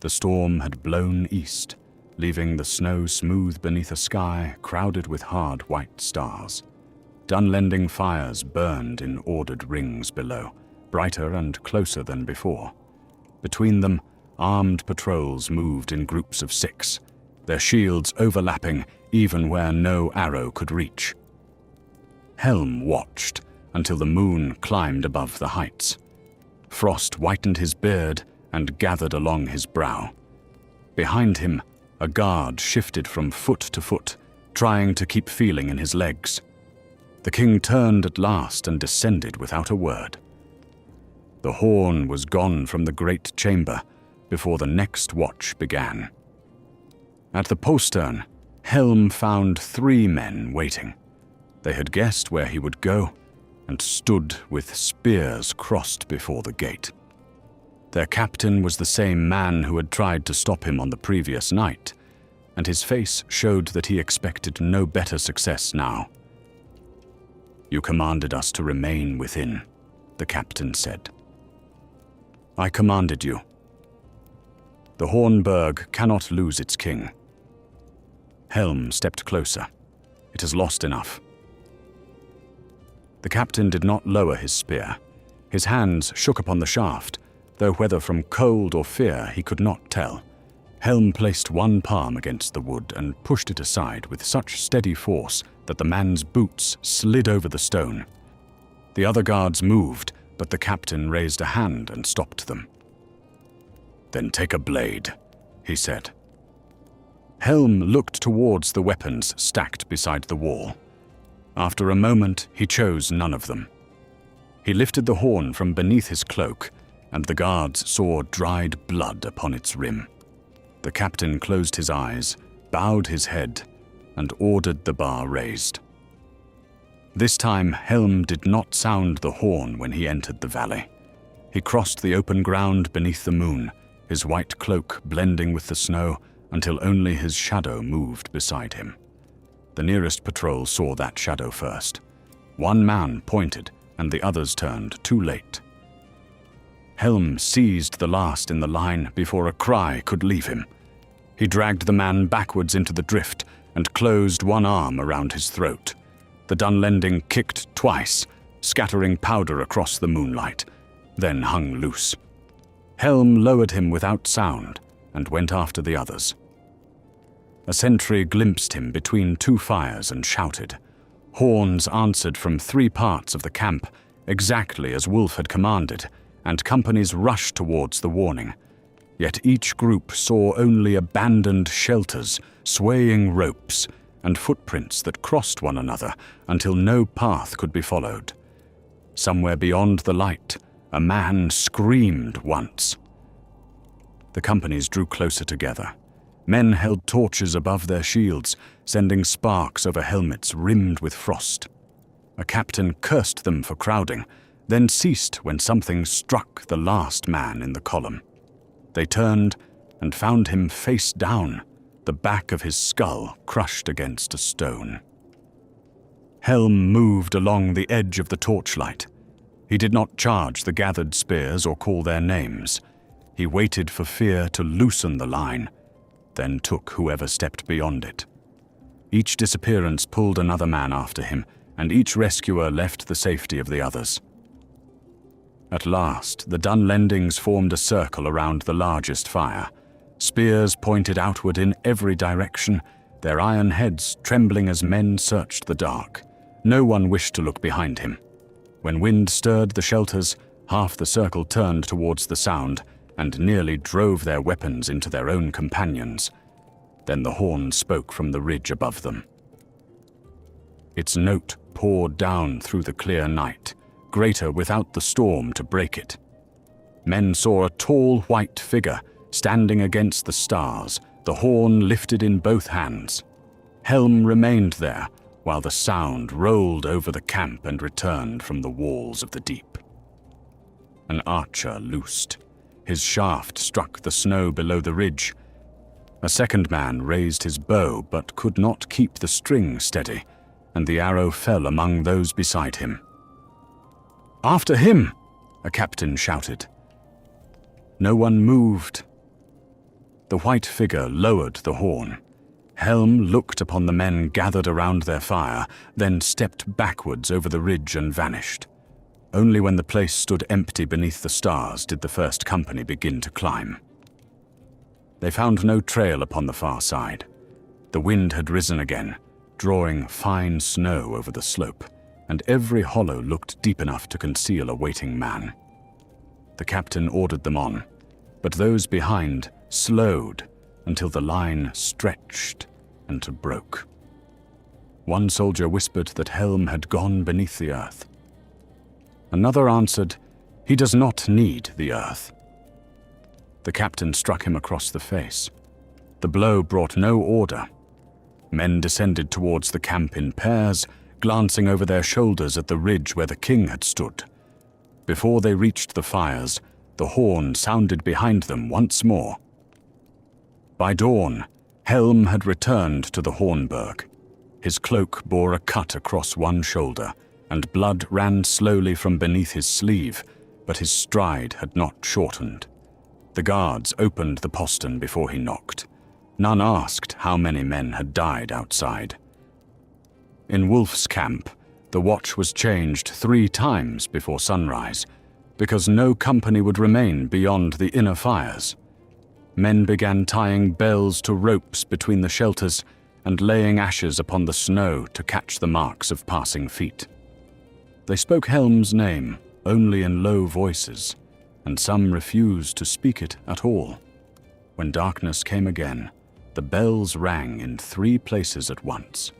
Speaker 1: The storm had blown east, leaving the snow smooth beneath a sky crowded with hard white stars. Dunlending fires burned in ordered rings below, brighter and closer than before. Between them, armed patrols moved in groups of 6, their shields overlapping even where no arrow could reach. Helm watched until the moon climbed above the heights. Frost whitened his beard and gathered along his brow. Behind him, a guard shifted from foot to foot, trying to keep feeling in his legs. The king turned at last and descended without a word. The horn was gone from the great chamber before the next watch began. At the postern, Helm found 3 men waiting. They had guessed where he would go and stood with spears crossed before the gate. Their captain was the same man who had tried to stop him on the previous night, and his face showed that he expected no better success now. "You commanded us to remain within," the captain said. "I commanded you. The Hornburg cannot lose its king." Helm stepped closer. "It has lost enough." The captain did not lower his spear. His hands shook upon the shaft, though whether from cold or fear he could not tell. Helm placed one palm against the wood and pushed it aside with such steady force that the man's boots slid over the stone. The other guards moved, but the captain raised a hand and stopped them. "Then take a blade," he said. Helm looked towards the weapons stacked beside the wall. After a moment, he chose none of them. He lifted the horn from beneath his cloak, and the guards saw dried blood upon its rim. The captain closed his eyes, bowed his head, and ordered the bar raised. This time, Helm did not sound the horn when he entered the valley. He crossed the open ground beneath the moon, his white cloak blending with the snow until only his shadow moved beside him. The nearest patrol saw that shadow first. One man pointed, and the others turned too late. Helm seized the last in the line before a cry could leave him. He dragged the man backwards into the drift and closed one arm around his throat. The Dunlending kicked twice, scattering powder across the moonlight, then hung loose. Helm lowered him without sound and went after the others. A sentry glimpsed him between 2 fires and shouted. Horns answered from 3 parts of the camp, exactly as Wolf had commanded, and companies rushed towards the warning. Yet each group saw only abandoned shelters, swaying ropes, and footprints that crossed one another until no path could be followed. Somewhere beyond the light, a man screamed once. The companies drew closer together. Men held torches above their shields, sending sparks over helmets rimmed with frost. A captain cursed them for crowding, then ceased when something struck the last man in the column. They turned and found him face down, the back of his skull crushed against a stone. Helm moved along the edge of the torchlight. He did not charge the gathered spears or call their names. He waited for fear to loosen the line, then took whoever stepped beyond it. Each disappearance pulled another man after him, and each rescuer left the safety of the others. At last, the Dunlendings formed a circle around the largest fire. Spears pointed outward in every direction, their iron heads trembling as men searched the dark. No one wished to look behind him. When wind stirred the shelters, half the circle turned towards the sound and nearly drove their weapons into their own companions. Then the horn spoke from the ridge above them. Its note poured down through the clear night, greater without the storm to break it. Men saw a tall white figure standing against the stars, the horn lifted in both hands. Helm remained there while the sound rolled over the camp and returned from the walls of the deep. An archer loosed. His shaft struck the snow below the ridge. A second man raised his bow but could not keep the string steady, and the arrow fell among those beside him. "After him!" a captain shouted. No one moved. The white figure lowered the horn. Helm looked upon the men gathered around their fire, then stepped backwards over the ridge and vanished. Only when the place stood empty beneath the stars did the first company begin to climb. They found no trail upon the far side. The wind had risen again, drawing fine snow over the slope, and every hollow looked deep enough to conceal a waiting man. The captain ordered them on, but those behind slowed until the line stretched and broke. One soldier whispered that Helm had gone beneath the earth. Another answered, "He does not need the earth." The captain struck him across the face. The blow brought no order. Men descended towards the camp in pairs, glancing over their shoulders at the ridge where the king had stood. Before they reached the fires, the horn sounded behind them once more. By dawn, Helm had returned to the Hornburg. His cloak bore a cut across one shoulder, and blood ran slowly from beneath his sleeve, but his stride had not shortened. The guards opened the postern before he knocked. None asked how many men had died outside. In Wulf's camp, the watch was changed 3 times before sunrise, because no company would remain beyond the inner fires. Men began tying bells to ropes between the shelters and laying ashes upon the snow to catch the marks of passing feet. They spoke Helm's name only in low voices, and some refused to speak it at all. When darkness came again, the bells rang in 3 places at once.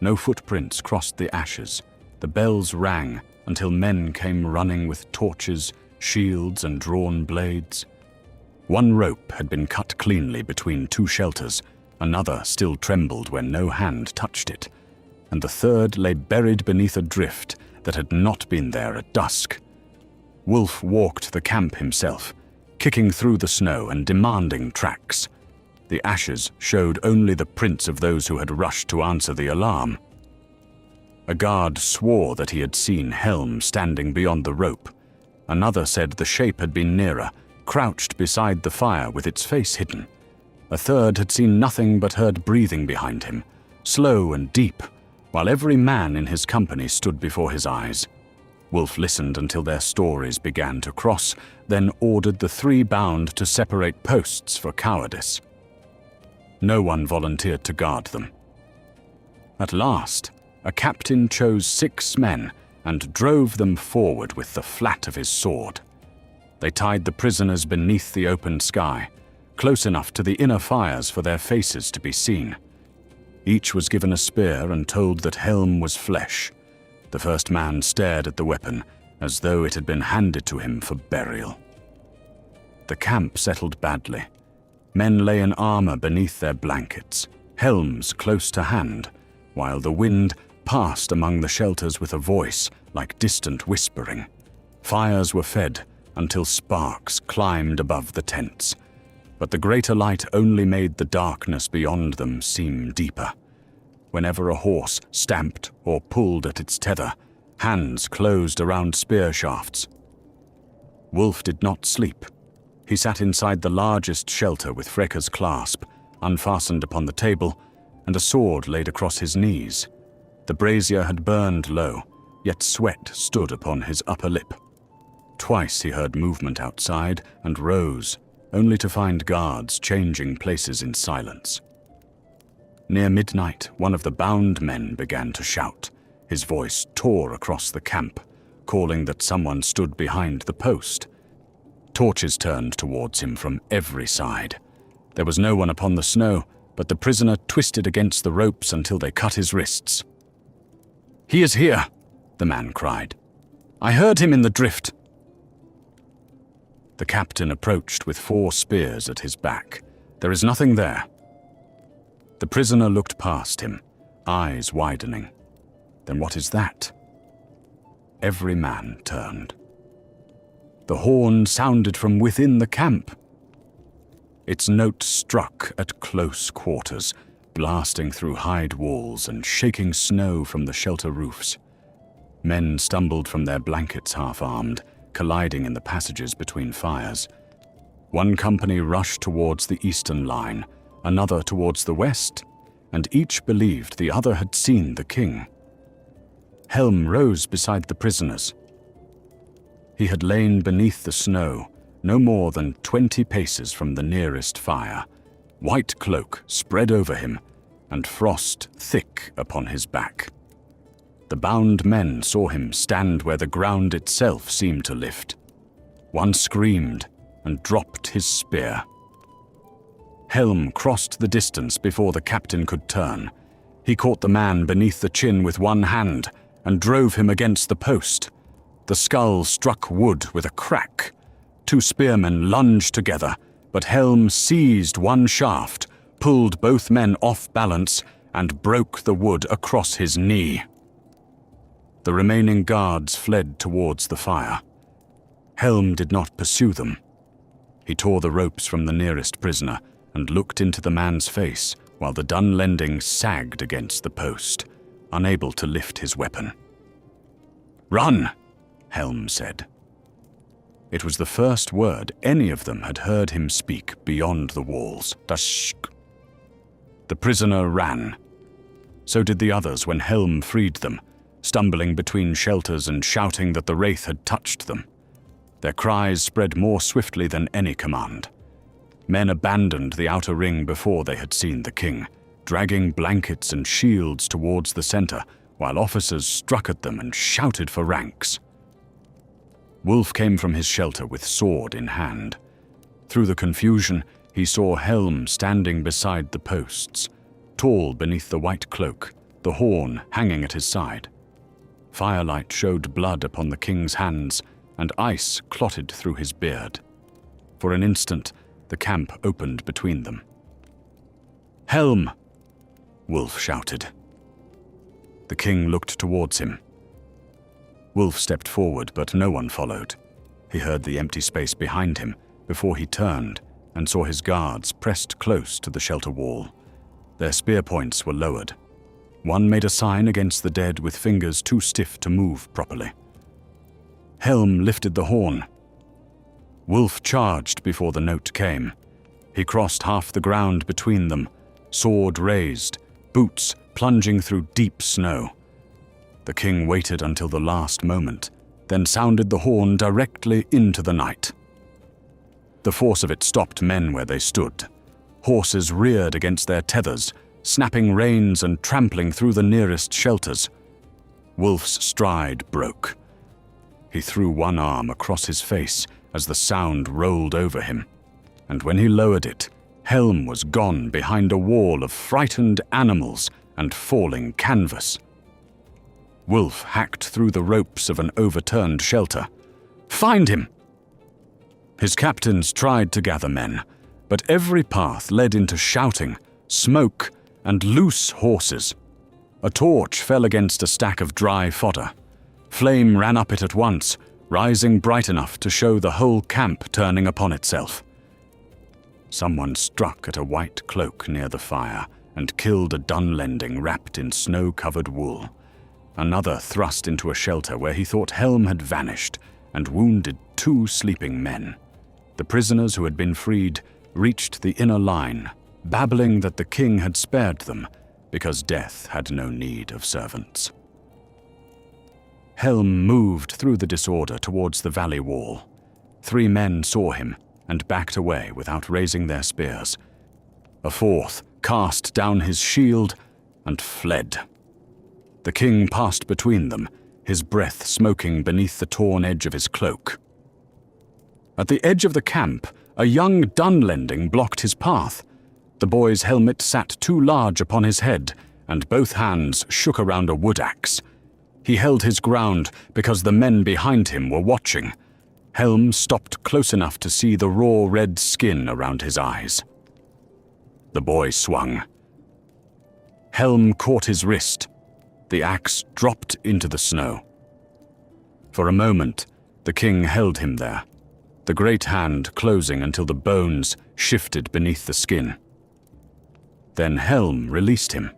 Speaker 1: No footprints crossed the ashes. The bells rang until men came running with torches, shields, and drawn blades. One rope had been cut cleanly between 2 shelters, another still trembled when no hand touched it, and the third lay buried beneath a drift that had not been there at dusk. Wulf walked the camp himself, kicking through the snow and demanding tracks. The ashes showed only the prints of those who had rushed to answer the alarm. A guard swore that he had seen Helm standing beyond the rope. Another said the shape had been nearer, crouched beside the fire with its face hidden. A third had seen nothing but heard breathing behind him, slow and deep, while every man in his company stood before his eyes. Wulf listened until their stories began to cross, then ordered the 3 bound to separate posts for cowardice. No one volunteered to guard them. At last, a captain chose 6 men and drove them forward with the flat of his sword. They tied the prisoners beneath the open sky, close enough to the inner fires for their faces to be seen. Each was given a spear and told that Helm was flesh. The first man stared at the weapon as though it had been handed to him for burial. The camp settled badly. Men lay in armor beneath their blankets, helms close to hand, while the wind passed among the shelters with a voice like distant whispering. Fires were fed until sparks climbed above the tents, but the greater light only made the darkness beyond them seem deeper. Whenever a horse stamped or pulled at its tether, hands closed around spear shafts. Wolf did not sleep. He sat inside the largest shelter with Freck's clasp, unfastened upon the table, and a sword laid across his knees. The brazier had burned low, yet sweat stood upon his upper lip. Twice he heard movement outside and rose, only to find guards changing places in silence. Near midnight, one of the bound men began to shout. His voice tore across the camp, calling that someone stood behind the post. Torches turned towards him from every side. There was no one upon the snow, but the prisoner twisted against the ropes until they cut his wrists. "He is here," the man cried. "I heard him in the drift." The captain approached with 4 spears at his back. "There is nothing there." The prisoner looked past him, eyes widening. "Then what is that?" Every man turned. The horn sounded from within the camp. Its note struck at close quarters, blasting through hide walls and shaking snow from the shelter roofs. Men stumbled from their blankets half-armed, colliding in the passages between fires. One company rushed towards the eastern line, another towards the west, and each believed the other had seen the king. Helm rose beside the prisoners. He had lain beneath the snow, no more than 20 paces from the nearest fire, white cloak spread over him, and frost thick upon his back. The bound men saw him stand where the ground itself seemed to lift. One screamed and dropped his spear. Helm crossed the distance before the captain could turn. He caught the man beneath the chin with one hand and drove him against the post. The skull struck wood with a crack. 2 spearmen lunged together, but Helm seized one shaft, pulled both men off balance, and broke the wood across his knee. The remaining guards fled towards the fire. Helm did not pursue them. He tore the ropes from the nearest prisoner and looked into the man's face while the Dunlending sagged against the post, unable to lift his weapon. "Run!" Helm said. It was the first word any of them had heard him speak beyond the walls. Dashk. The prisoner ran. So did the others when Helm freed them, stumbling between shelters and shouting that the wraith had touched them. Their cries spread more swiftly than any command. Men abandoned the outer ring before they had seen the king, dragging blankets and shields towards the center, while officers struck at them and shouted for ranks. Wolf came from his shelter with sword in hand. Through the confusion, he saw Helm standing beside the posts, tall beneath the white cloak, the horn hanging at his side. Firelight showed blood upon the king's hands, and ice clotted through his beard. For an instant, the camp opened between them. "Helm!" Wolf shouted. The king looked towards him. Wolf stepped forward, but no one followed. He heard the empty space behind him before he turned and saw his guards pressed close to the shelter wall. Their spear points were lowered. One made a sign against the dead with fingers too stiff to move properly. Helm lifted the horn. Wolf charged before the note came. He crossed half the ground between them, sword raised, boots plunging through deep snow. The king waited until the last moment, then sounded the horn directly into the night. The force of it stopped men where they stood. Horses reared against their tethers, snapping reins and trampling through the nearest shelters. Wolf's stride broke. He threw one arm across his face as the sound rolled over him, and when he lowered it, Helm was gone behind a wall of frightened animals and falling canvas. Wulf hacked through the ropes of an overturned shelter. "Find him!" His captains tried to gather men, but every path led into shouting, smoke, and loose horses. A torch fell against a stack of dry fodder. Flame ran up it at once, rising bright enough to show the whole camp turning upon itself. Someone struck at a white cloak near the fire and killed a Dunlending wrapped in snow-covered wool. Another thrust into a shelter where he thought Helm had vanished and wounded 2 sleeping men. The prisoners who had been freed reached the inner line, babbling that the king had spared them because death had no need of servants. Helm moved through the disorder towards the valley wall. 3 men saw him and backed away without raising their spears. A 4th cast down his shield and fled. The king passed between them, his breath smoking beneath the torn edge of his cloak. At the edge of the camp, a young Dunlending blocked his path. The boy's helmet sat too large upon his head, and both hands shook around a wood axe. He held his ground because the men behind him were watching. Helm stopped close enough to see the raw red skin around his eyes. The boy swung. Helm caught his wrist. The axe dropped into the snow. For a moment, the king held him there, the great hand closing until the bones shifted beneath the skin. Then Helm released him.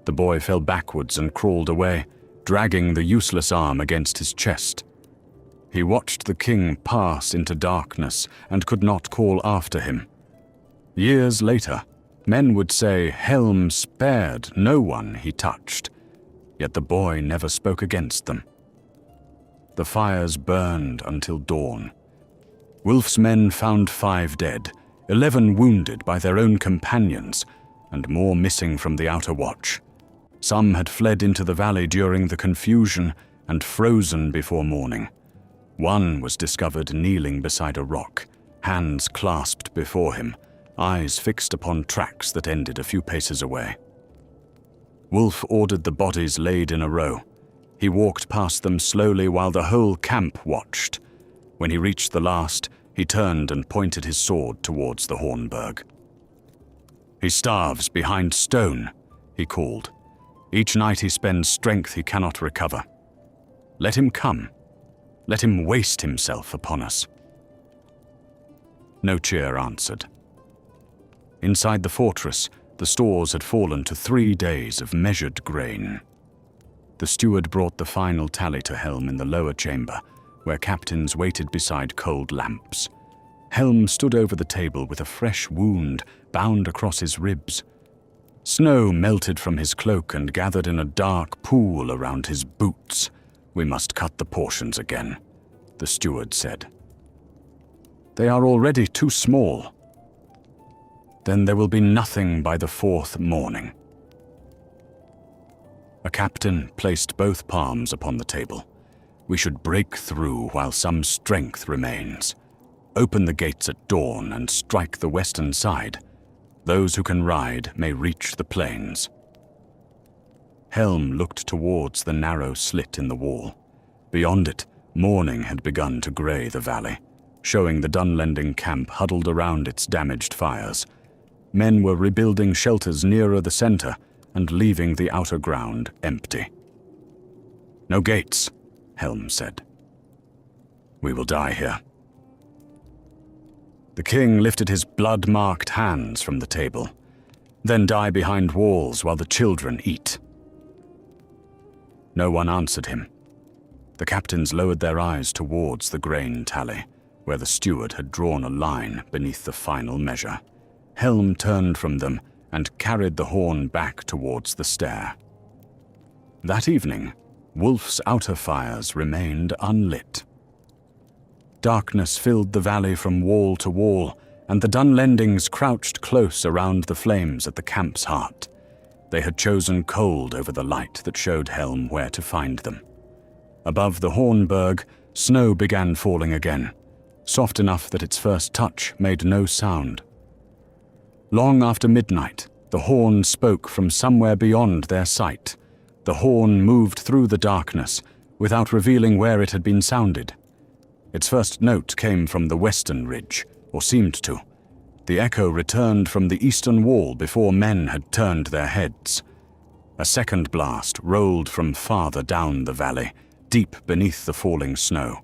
Speaker 1: The boy fell backwards and crawled away, dragging the useless arm against his chest. He watched the king pass into darkness and could not call after him. Years later, men would say Helm spared no one he touched, yet the boy never spoke against them. The fires burned until dawn. Wulf's men found 5 dead, 11 wounded by their own companions, and more missing from the outer watch. Some had fled into the valley during the confusion and frozen before morning. One was discovered kneeling beside a rock, hands clasped before him, eyes fixed upon tracks that ended a few paces away. Wulf ordered the bodies laid in a row. He walked past them slowly while the whole camp watched. When he reached the last, he turned and pointed his sword towards the Hornburg. "He starves behind stone," he called. "Each night he spends strength he cannot recover. Let him come. Let him waste himself upon us." No cheer answered. Inside the fortress, the stores had fallen to 3 days of measured grain. The steward brought the final tally to Helm in the lower chamber, where captains waited beside cold lamps. Helm stood over the table with a fresh wound bound across his ribs. Snow melted from his cloak and gathered in a dark pool around his boots. "We must cut the portions again," the steward said. "They are already too small." "Then there will be nothing by the 4th morning." A captain placed both palms upon the table. "We should break through while some strength remains. Open the gates at dawn and strike the western side. Those who can ride may reach the plains." Helm looked towards the narrow slit in the wall. Beyond it, morning had begun to grey the valley, showing the Dunlending camp huddled around its damaged fires. Men were rebuilding shelters nearer the center and leaving the outer ground empty. "No gates," Helm said. "We will die here." The king lifted his blood-marked hands from the table. "Then die behind walls while the children eat." No one answered him. The captains lowered their eyes towards the grain tally, where the steward had drawn a line beneath the final measure. Helm turned from them and carried the horn back towards the stair. That evening, Wulf's outer fires remained unlit. Darkness filled the valley from wall to wall, and the Dunlendings crouched close around the flames at the camp's heart. They had chosen cold over the light that showed Helm where to find them. Above the Hornberg, snow began falling again, soft enough that its first touch made no sound. Long after midnight, the horn spoke from somewhere beyond their sight. The horn moved through the darkness, without revealing where it had been sounded. Its first note came from the western ridge, or seemed to. The echo returned from the eastern wall before men had turned their heads. A second blast rolled from farther down the valley, deep beneath the falling snow.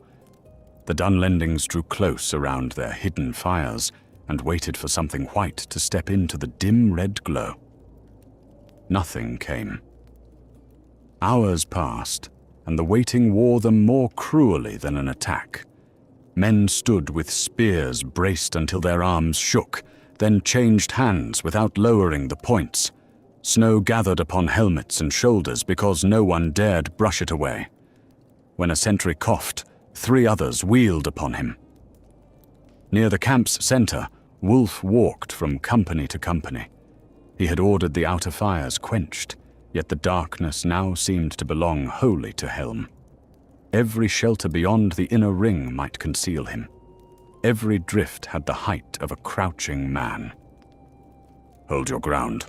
Speaker 1: The Dunlendings drew close around their hidden fires and waited for something white to step into the dim red glow. Nothing came. Hours passed, and the waiting wore them more cruelly than an attack. Men stood with spears braced until their arms shook, then changed hands without lowering the points. Snow gathered upon helmets and shoulders because no one dared brush it away. When a sentry coughed, 3 others wheeled upon him. Near the camp's center, Wulf walked from company to company. He had ordered the outer fires quenched, yet the darkness now seemed to belong wholly to Helm. Every shelter beyond the inner ring might conceal him. Every drift had the height of a crouching man. "Hold your ground,"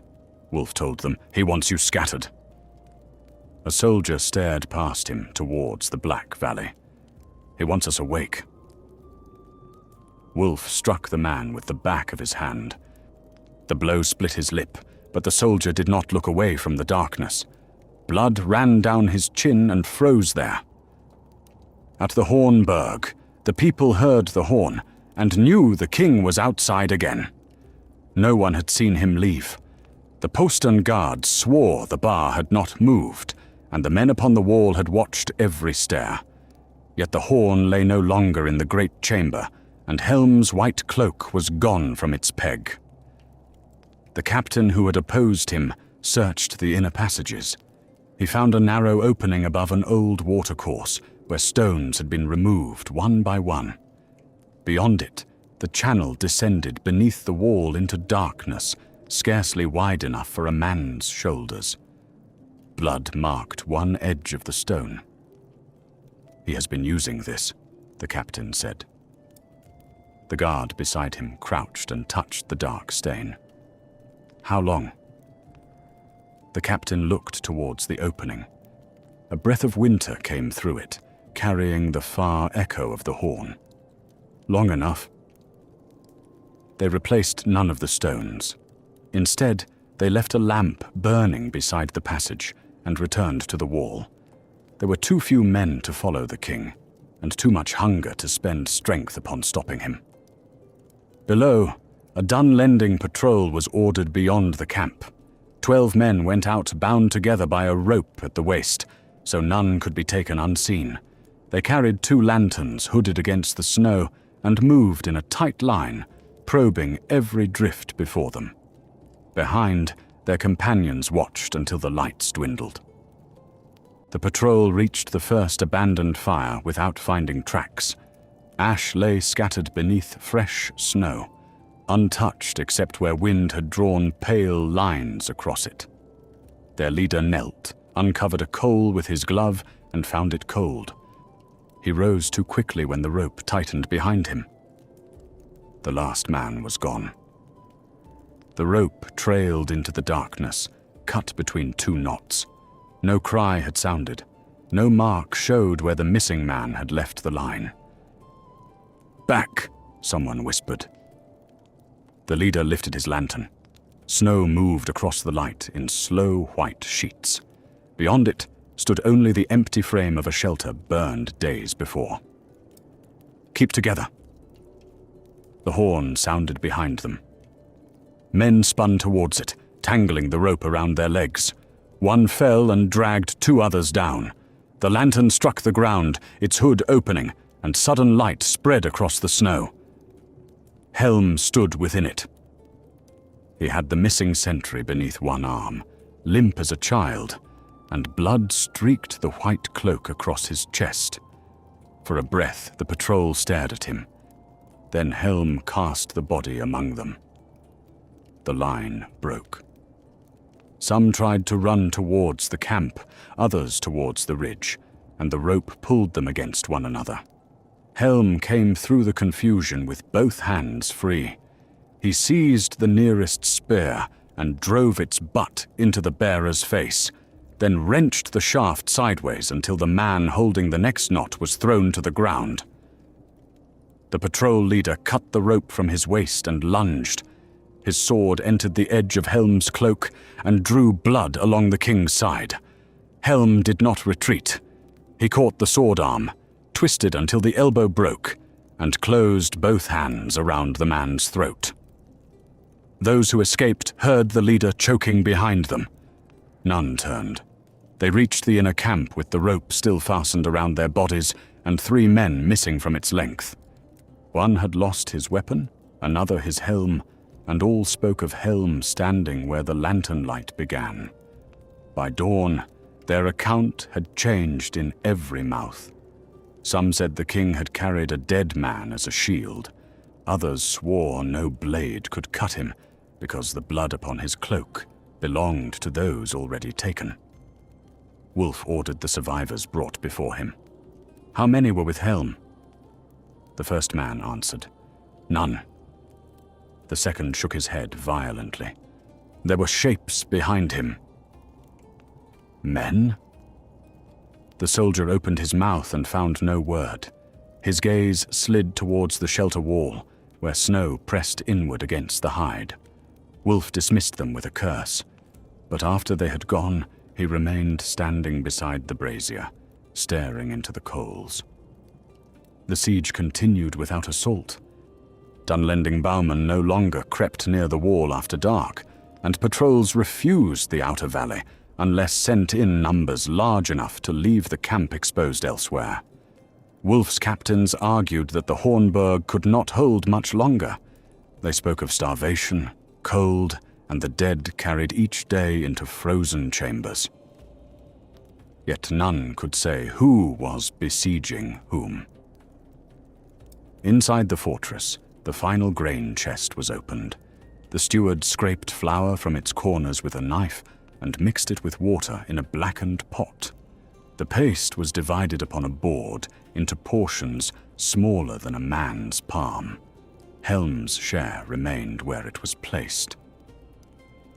Speaker 1: Wulf told them. "He wants you scattered." A soldier stared past him towards the Black Valley. "He wants us awake." Wulf struck the man with the back of his hand. The blow split his lip, but the soldier did not look away from the darkness. Blood ran down his chin and froze there. At the Hornberg, the people heard the horn and knew the king was outside again. No one had seen him leave. The postern guards swore the bar had not moved, and the men upon the wall had watched every stair. Yet the horn lay no longer in the great chamber, and Helm's white cloak was gone from its peg. The captain who had opposed him searched the inner passages. He found a narrow opening above an old watercourse, where stones had been removed one by one. Beyond it, the channel descended beneath the wall into darkness, scarcely wide enough for a man's shoulders. Blood marked one edge of the stone. "He has been using this," the captain said. The guard beside him crouched and touched the dark stain. "How long?" The captain looked towards the opening. A breath of winter came through it, carrying the far echo of the horn. "Long enough." They replaced none of the stones. Instead, they left a lamp burning beside the passage and returned to the wall. There were too few men to follow the king, and too much hunger to spend strength upon stopping him. Below, a Dunlending patrol was ordered beyond the camp. 12 men went out bound together by a rope at the waist, so none could be taken unseen. They carried 2 lanterns hooded against the snow and moved in a tight line, probing every drift before them. Behind, their companions watched until the lights dwindled. The patrol reached the first abandoned fire without finding tracks. Ash lay scattered beneath fresh snow, untouched except where wind had drawn pale lines across it. Their leader knelt, uncovered a coal with his glove, and found it cold. He rose too quickly when the rope tightened behind him. The last man was gone. The rope trailed into the darkness, cut between 2 knots. No cry had sounded. No mark showed where the missing man had left the line. "Back," someone whispered. The leader lifted his lantern. Snow moved across the light in slow white sheets. Beyond it stood only the empty frame of a shelter burned days before. "Keep together." The horn sounded behind them. Men spun towards it, tangling the rope around their legs. One fell and dragged 2 others down. The lantern struck the ground, its hood opening, and sudden light spread across the snow. Helm stood within it. He had the missing sentry beneath one arm, limp as a child, and blood streaked the white cloak across his chest. For a breath, the patrol stared at him. Then Helm cast the body among them. The line broke. Some tried to run towards the camp, others towards the ridge. and the rope pulled them against one another. Helm came through the confusion with both hands free. He seized the nearest spear and drove its butt into the bearer's face, then wrenched the shaft sideways until the man holding the next knot was thrown to the ground. The patrol leader cut the rope from his waist and lunged. His sword entered the edge of Helm's cloak and drew blood along the king's side. Helm did not retreat. He caught the sword arm, twisted until the elbow broke, and closed both hands around the man's throat. Those who escaped heard the leader choking behind them. None turned. They reached the inner camp with the rope still fastened around their bodies and 3 men missing from its length. One had lost his weapon, another his helm, and all spoke of Helm standing where the lantern light began. By dawn, their account had changed in every mouth. Some said the king had carried a dead man as a shield. Others swore no blade could cut him, because the blood upon his cloak belonged to those already taken. Wulf ordered the survivors brought before him. How many were with Helm? The first man answered, "None." The second shook his head violently. There were shapes behind him. Men? The soldier opened his mouth and found no word. His gaze slid towards the shelter wall, where snow pressed inward against the hide. Wulf dismissed them with a curse, but after they had gone, he remained standing beside the brazier, staring into the coals. The siege continued without assault. Dunlending bowmen no longer crept near the wall after dark, and patrols refused the outer valley unless sent in numbers large enough to leave the camp exposed elsewhere. Wulf's captains argued that the Hornburg could not hold much longer. They spoke of starvation, cold, and the dead carried each day into frozen chambers. Yet none could say who was besieging whom. Inside the fortress, the final grain chest was opened. The steward scraped flour from its corners with a knife and mixed it with water in a blackened pot. The paste was divided upon a board into portions smaller than a man's palm. Helm's share remained where it was placed.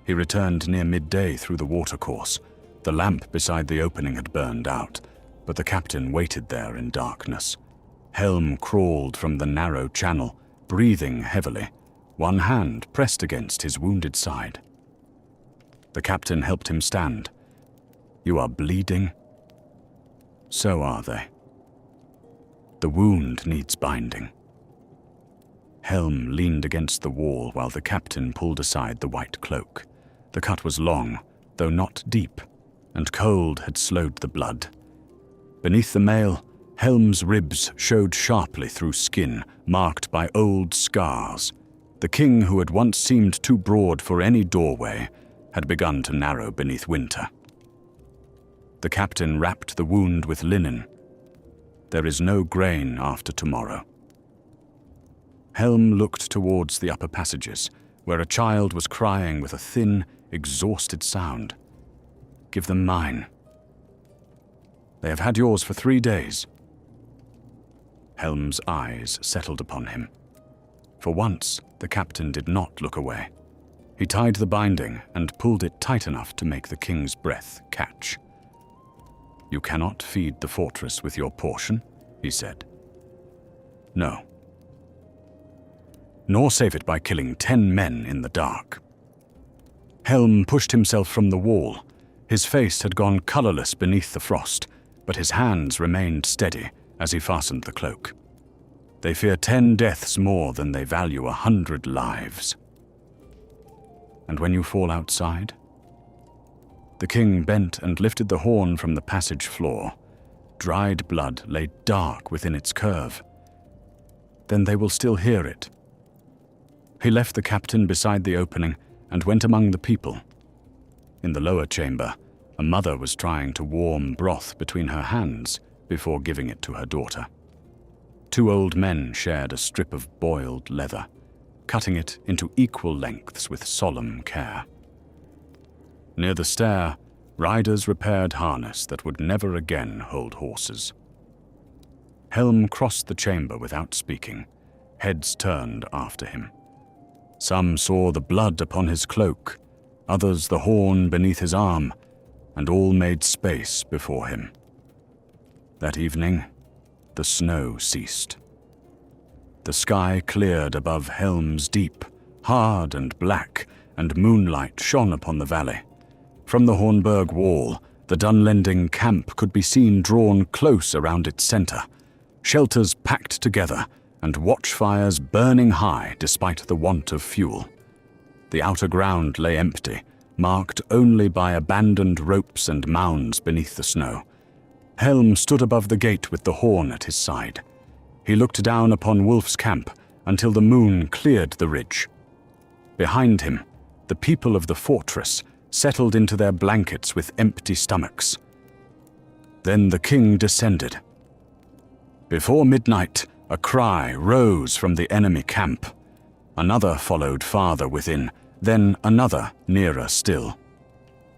Speaker 1: He returned near midday through the watercourse. The lamp beside the opening had burned out, but the captain waited there in darkness. Helm crawled from the narrow channel, breathing heavily, one hand pressed against his wounded side. The captain helped him stand. "You are bleeding?" "So are they." "The wound needs binding." Helm leaned against the wall while the captain pulled aside the white cloak. The cut was long, though not deep, and cold had slowed the blood. Beneath the mail, Helm's ribs showed sharply through skin, marked by old scars. The king, who had once seemed too broad for any doorway, had begun to narrow beneath winter. The captain wrapped the wound with linen. There is no grain after tomorrow. Helm looked towards the upper passages, where a child was crying with a thin, exhausted sound. "Give them mine." "They have had yours for 3 days." Helm's eyes settled upon him. For once, the captain did not look away. He tied the binding and pulled it tight enough to make the king's breath catch. "You cannot feed the fortress with your portion," he said. "No. Nor save it by killing 10 men in the dark." Helm pushed himself from the wall. His face had gone colorless beneath the frost, but his hands remained steady as he fastened the cloak. "They fear 10 deaths more than they value 100 lives." "And when you fall outside?" The king bent and lifted the horn from the passage floor. Dried blood lay dark within its curve. "Then they will still hear it." He left the captain beside the opening and went among the people. In the lower chamber, a mother was trying to warm broth between her hands before giving it to her daughter. 2 old men shared a strip of boiled leather, cutting it into equal lengths with solemn care. Near the stair, Riders repaired harness that would never again hold horses. Helm crossed the chamber without speaking, heads turned after him. Some saw the blood upon his cloak, others the horn beneath his arm, and all made space before him. That evening, the snow ceased. The sky cleared above Helm's Deep, hard and black, and moonlight shone upon the valley. From the Hornburg wall, the Dunlending camp could be seen drawn close around its center, shelters packed together, and watchfires burning high despite the want of fuel. The outer ground lay empty, marked only by abandoned ropes and mounds beneath the snow. Helm stood above the gate with the horn at his side. He looked down upon Wulf's camp until the moon cleared the ridge. Behind him, the people of the fortress settled into their blankets with empty stomachs. Then the king descended. Before midnight, a cry rose from the enemy camp. Another followed farther within, then another nearer still.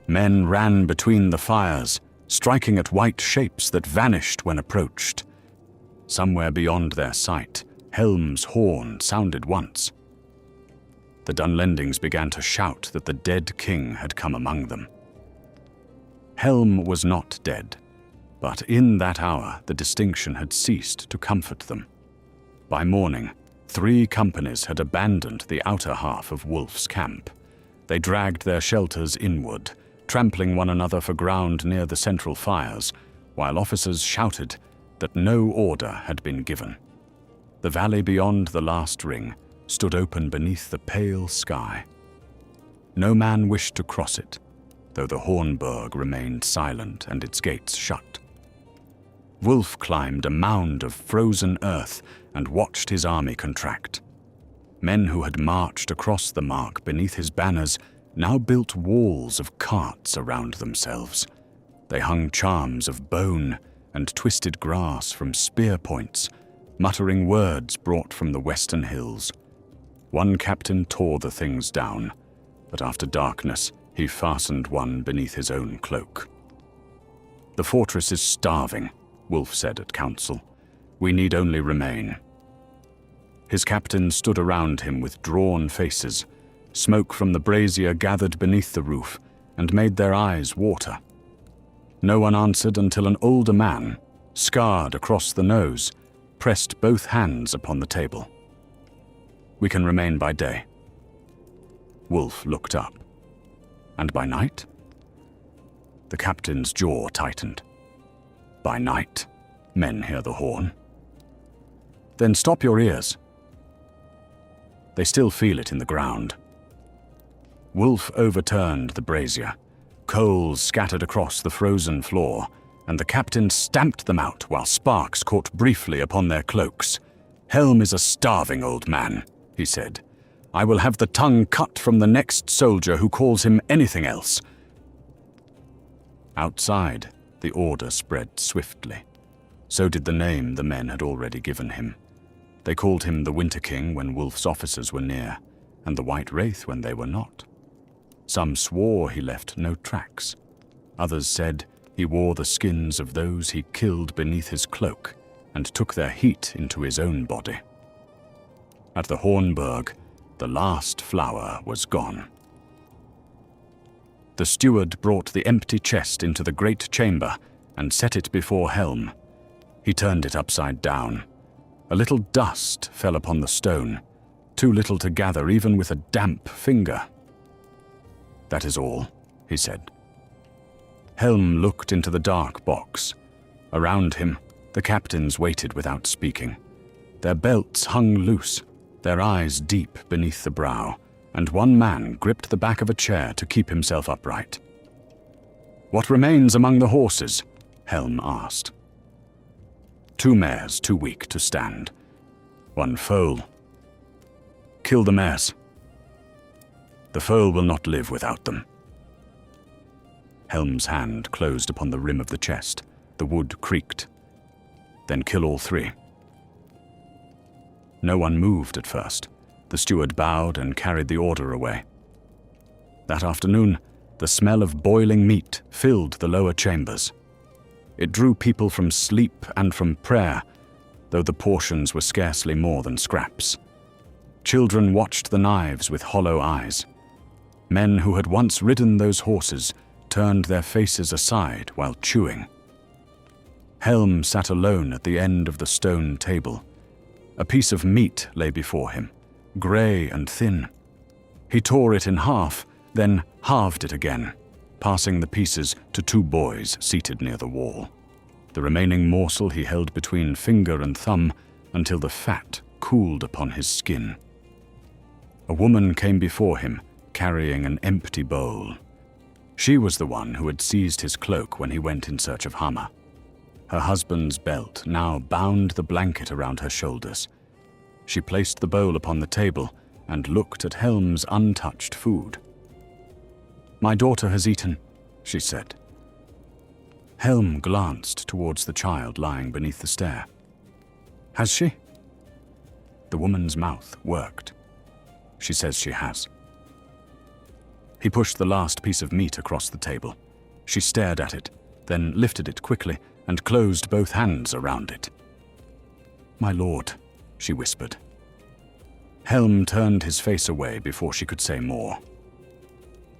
Speaker 1: Men ran between the fires, striking at white shapes that vanished when approached. Somewhere beyond their sight, Helm's horn sounded once. The Dunlendings began to shout that the dead king had come among them. Helm was not dead, but in that hour the distinction had ceased to comfort them. By morning, 3 companies had abandoned the outer half of Wulf's camp. They dragged their shelters inward, trampling one another for ground near the central fires, while officers shouted that no order had been given. The valley beyond the last ring stood open beneath the pale sky. No man wished to cross it, though the Hornburg remained silent and its gates shut. Wulf climbed a mound of frozen earth and watched his army contract. Men who had marched across the mark beneath his banners now built walls of carts around themselves. They hung charms of bone and twisted grass from spear points, muttering words brought from the western hills. One captain tore the things down, but after darkness he fastened one beneath his own cloak. "The fortress is starving," Wulf said at council. "We need only remain." His captains stood around him with drawn faces. Smoke from the brazier gathered beneath the roof and made their eyes water. No one answered until an older man, scarred across the nose, pressed both hands upon the table. "We can remain by day." Wulf looked up. "And by night?" The captain's jaw tightened. "By night, men hear the horn." "Then stop your ears." "They still feel it in the ground." Wulf overturned the brazier. Coals scattered across the frozen floor, and the captain stamped them out while sparks caught briefly upon their cloaks. "Helm is a starving old man," he said. "I will have the tongue cut from the next soldier who calls him anything else." Outside, the order spread swiftly. So did the name the men had already given him. They called him the Winter King when Wulf's officers were near, and the White Wraith when they were not. Some swore he left no tracks. Others said he wore the skins of those he killed beneath his cloak and took their heat into his own body. At the Hornburg, the last flower was gone. The steward brought the empty chest into the great chamber and set it before Helm. He turned it upside down. A little dust fell upon the stone, too little to gather even with a damp finger. "That is all," he said. Helm looked into the dark box. Around him, the captains waited without speaking. Their belts hung loose, their eyes deep beneath the brow, and one man gripped the back of a chair to keep himself upright. "What remains among the horses?" Helm asked. "2 mares too weak to stand. 1 foal. Kill the mares. The foal will not live without them." Helm's hand closed upon the rim of the chest. The wood creaked. "Then kill all 3. No one moved at first. The steward bowed and carried the order away. That afternoon, The smell of boiling meat filled the lower chambers. It drew people from sleep and from prayer, though the portions were scarcely more than scraps. Children watched the knives with hollow eyes. Men who had once ridden those horses turned their faces aside while chewing. Helm sat alone at the end of the stone table. A piece of meat lay before him, grey and thin. He tore it in half, then halved it again, passing the pieces to two boys seated near the wall. The remaining morsel he held between finger and thumb until the fat cooled upon his skin. A woman came before him, carrying an empty bowl. She was the one who had seized his cloak when he went in search of Hammer. Her husband's belt now bound the blanket around her shoulders. She placed the bowl upon the table and looked at Helm's untouched food. "My daughter has eaten," she said. Helm glanced towards the child lying beneath the stair. "Has she?" The woman's mouth worked. "She says she has." He pushed the last piece of meat across the table. She stared at it, then lifted it quickly and closed both hands around it. "My lord," she whispered. Helm turned his face away before she could say more.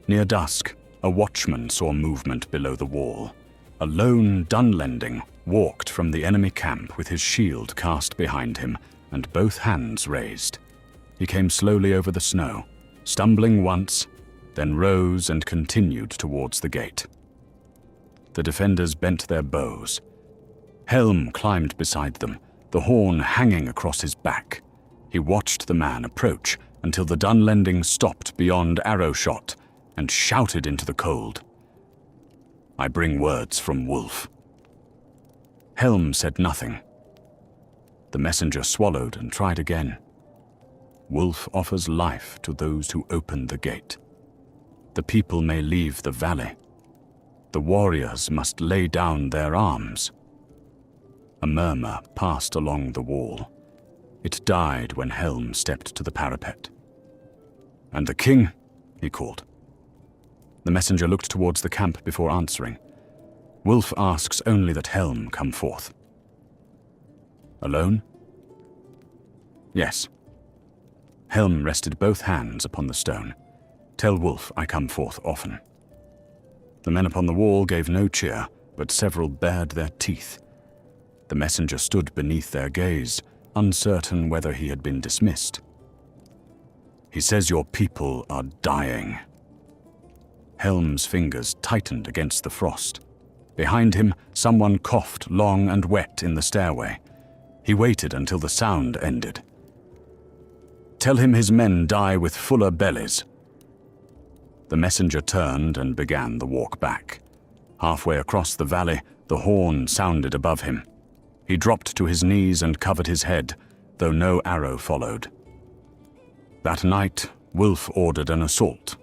Speaker 1: Near dusk, a watchman saw movement below the wall. A lone Dunlending walked from the enemy camp with his shield cast behind him and both hands raised. He came slowly over the snow, stumbling once, then rose and continued towards the gate. The defenders bent their bows. Helm climbed beside them, the horn hanging across his back. He watched the man approach until the Dunlending stopped beyond arrow shot and shouted into the cold, "I bring words from Wolf." Helm said nothing. The messenger swallowed and tried again. "Wolf offers life to those who open the gate. The people may leave the valley. The warriors must lay down their arms." A murmur passed along the wall. It died when Helm stepped to the parapet. "And the king?" he called. The messenger looked towards the camp before answering. "Wolf asks only that Helm come forth." "Alone?" "Yes." Helm rested both hands upon the stone. "Tell Wolf I come forth often." The men upon the wall gave no cheer, but several bared their teeth. The messenger stood beneath their gaze, uncertain whether he had been dismissed. "He says your people are dying." Helm's fingers tightened against the frost. Behind him, someone coughed long and wet in the stairway. He waited until the sound ended. "Tell him his men die with fuller bellies." The messenger turned and began the walk back. Halfway across the valley, the horn sounded above him. He dropped to his knees and covered his head, though no arrow followed. That night, Wolf ordered an assault.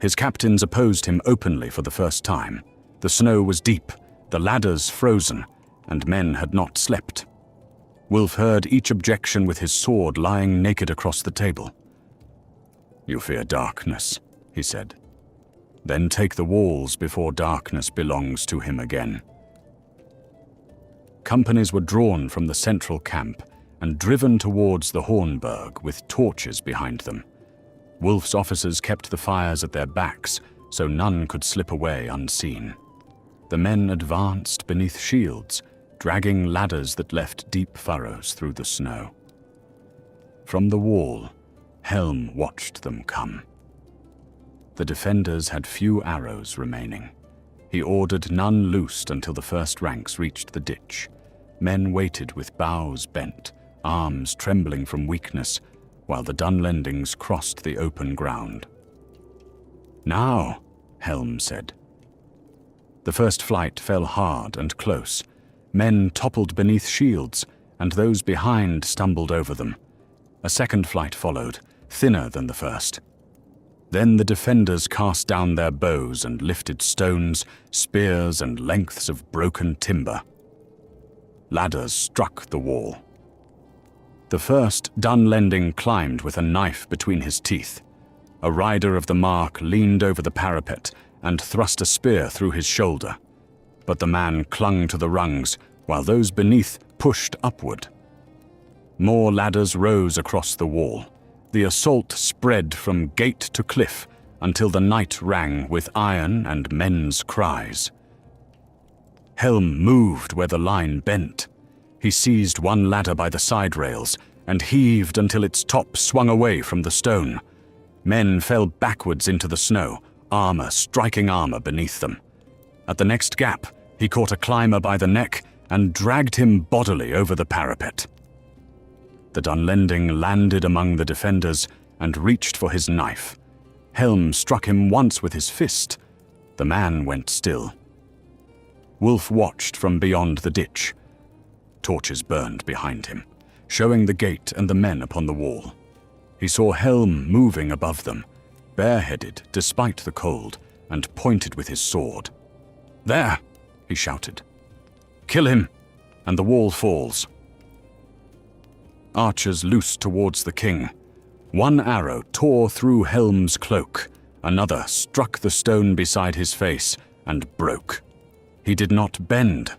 Speaker 1: His captains opposed him openly for the first time. The snow was deep, the ladders frozen, and men had not slept. Wolf heard each objection with his sword lying naked across the table. "You fear darkness," he said. "Then take the walls before darkness belongs to him again." Companies were drawn from the central camp and driven towards the Hornburg with torches behind them. Wolf's officers kept the fires at their backs so none could slip away unseen. The men advanced beneath shields, dragging ladders that left deep furrows through the snow. From the wall, Helm watched them come. The defenders had few arrows remaining. He ordered none loosed until the first ranks reached the ditch. Men waited with bows bent, arms trembling from weakness, while the Dunlendings crossed the open ground. "Now," Helm said. The first flight fell hard and close. Men toppled beneath shields, and those behind stumbled over them. A second flight followed, thinner than the first. Then the defenders cast down their bows and lifted stones, spears, and lengths of broken timber. Ladders struck the wall. The first Dunlending climbed with a knife between his teeth. A rider of the mark leaned over the parapet and thrust a spear through his shoulder. But the man clung to the rungs, while those beneath pushed upward. More ladders rose across the wall. The assault spread from gate to cliff until the night rang with iron and men's cries. Helm moved where the line bent. He seized one ladder by the side rails and heaved until its top swung away from the stone. Men fell backwards into the snow, armor striking armor beneath them. At the next gap, he caught a climber by the neck and dragged him bodily over the parapet. The Dunlending landed among the defenders and reached for his knife. Helm struck him once with his fist. The man went still. Wulf watched from beyond the ditch. Torches burned behind him, showing the gate and the men upon the wall. He saw Helm moving above them, bareheaded despite the cold, and pointed with his sword. "There!" he shouted. "Kill him, and the wall falls." Archers loosed towards the king. One arrow tore through Helm's cloak. Another struck the stone beside his face and broke. He did not bend.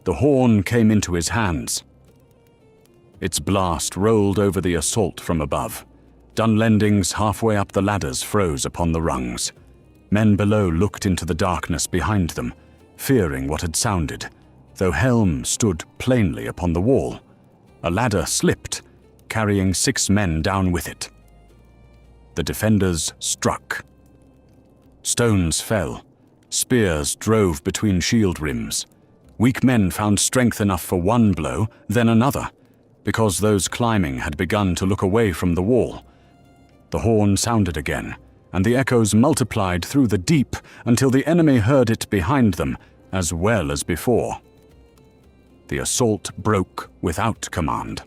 Speaker 1: The horn came into his hands. Its blast rolled over the assault from above. Dunlendings halfway up the ladders froze upon the rungs. Men below looked into the darkness behind them, fearing what had sounded, though Helm stood plainly upon the wall. A ladder slipped, carrying 6 men down with it. The defenders struck. Stones fell. Spears drove between shield rims. Weak men found strength enough for one blow, then another, because those climbing had begun to look away from the wall. The horn sounded again, and the echoes multiplied through the deep until the enemy heard it behind them as well as before. The assault broke without command.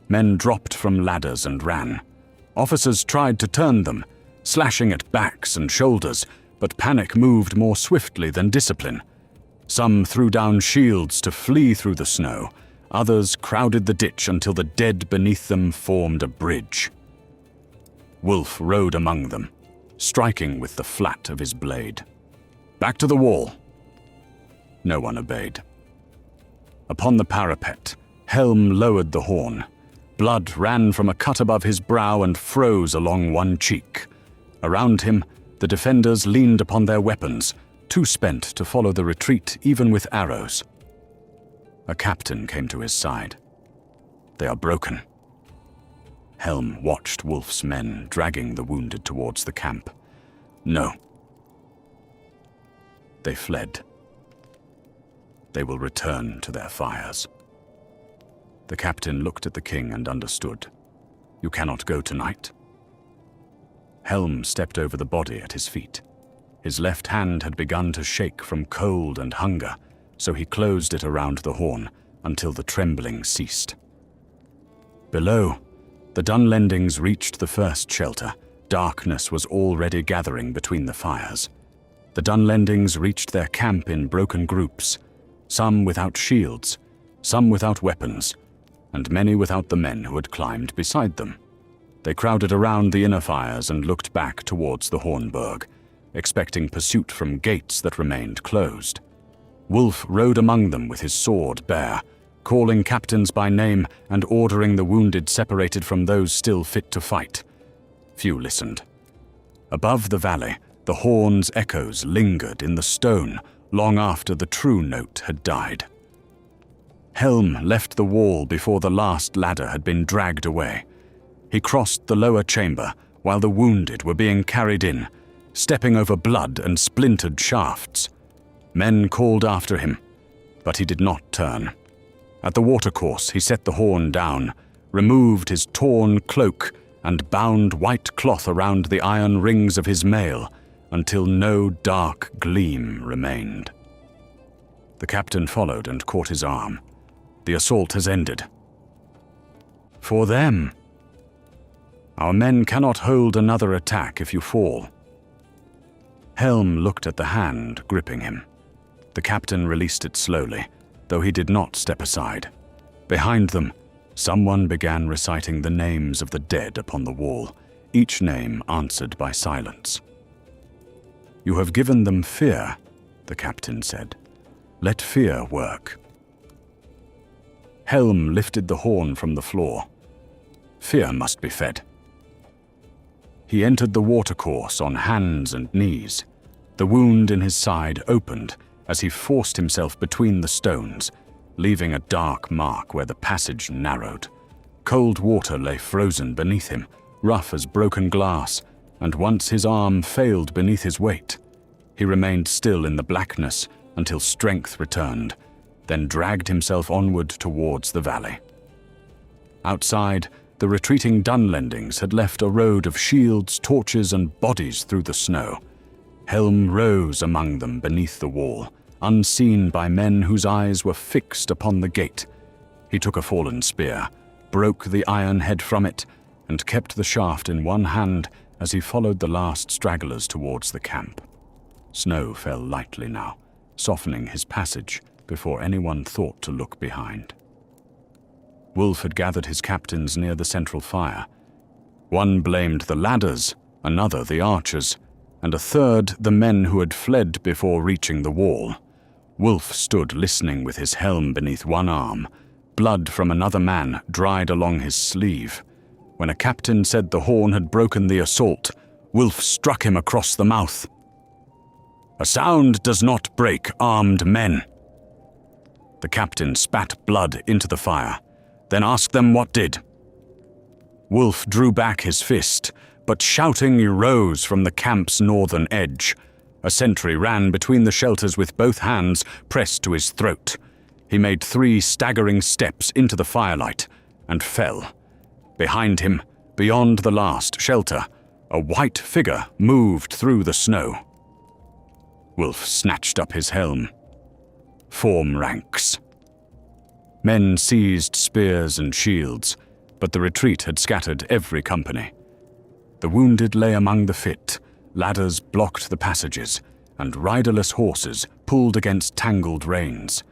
Speaker 1: Men dropped from ladders and ran. Officers tried to turn them, slashing at backs and shoulders, but panic moved more swiftly than discipline. Some threw down shields to flee through the snow. Others crowded the ditch until the dead beneath them formed a bridge. Wulf rode among them, striking with the flat of his blade. "Back to the wall!" No one obeyed. Upon the parapet, Helm lowered the horn. Blood ran from a cut above his brow and froze along one cheek. Around him, the defenders leaned upon their weapons, too spent to follow the retreat even with arrows. A captain came to his side. "They are broken." Helm watched Wulf's men dragging the wounded towards the camp. "No." They fled. They will return to their fires. The captain looked at the king and understood. "You cannot go tonight?" Helm stepped over the body at his feet. His left hand had begun to shake from cold and hunger, so he closed it around the horn until the trembling ceased. Below, the Dunlendings reached the first shelter. Darkness was already gathering between the fires. The Dunlendings reached their camp in broken groups, some without shields, some without weapons, and many without the men who had climbed beside them. They crowded around the inner fires and looked back towards the Hornburg, expecting pursuit from gates that remained closed. Wulf rode among them with his sword bare, calling captains by name and ordering the wounded separated from those still fit to fight. Few listened. Above the valley, the horn's echoes lingered in the stone long after the true note had died. Helm left the wall before the last ladder had been dragged away. He crossed the lower chamber while the wounded were being carried in, stepping over blood and splintered shafts. Men called after him, but he did not turn. At the watercourse, he set the horn down, removed his torn cloak, and bound white cloth around the iron rings of his mail until no dark gleam remained. The captain followed and caught his arm. "The assault has ended." "For them. Our men cannot hold another attack if you fall." Helm looked at the hand gripping him. The captain released it slowly, though he did not step aside. Behind them, someone began reciting the names of the dead upon the wall, each name answered by silence. "You have given them fear," the captain said. "Let fear work." Helm lifted the horn from the floor. Fear must be fed. He entered the watercourse on hands and knees. The wound in his side opened as he forced himself between the stones, leaving a dark mark where the passage narrowed. Cold water lay frozen beneath him, rough as broken glass, and once his arm failed beneath his weight. He remained still in the blackness until strength returned, then dragged himself onward towards the valley. Outside, the retreating Dunlendings had left a road of shields, torches, and bodies through the snow. Helm rose among them beneath the wall, unseen by men whose eyes were fixed upon the gate. He took a fallen spear, broke the iron head from it, and kept the shaft in one hand as he followed the last stragglers towards the camp. Snow fell lightly now, softening his passage before anyone thought to look behind. Wulf had gathered his captains near the central fire. One blamed the ladders, another the archers, and a third the men who had fled before reaching the wall. Wulf stood listening with his helm beneath one arm, blood from another man dried along his sleeve. When a captain said the horn had broken the assault, Wulf struck him across the mouth. "A sound does not break armed men." The captain spat blood into the fire, then asked them what did. Wulf drew back his fist, but shouting rose from the camp's northern edge. A sentry ran between the shelters with both hands pressed to his throat. He made 3 staggering steps into the firelight and fell. Behind him, beyond the last shelter, a white figure moved through the snow. Wulf snatched up his helm. Form ranks. Men seized spears and shields, but the retreat had scattered every company. The wounded lay among the fit, ladders blocked the passages, and riderless horses pulled against tangled reins.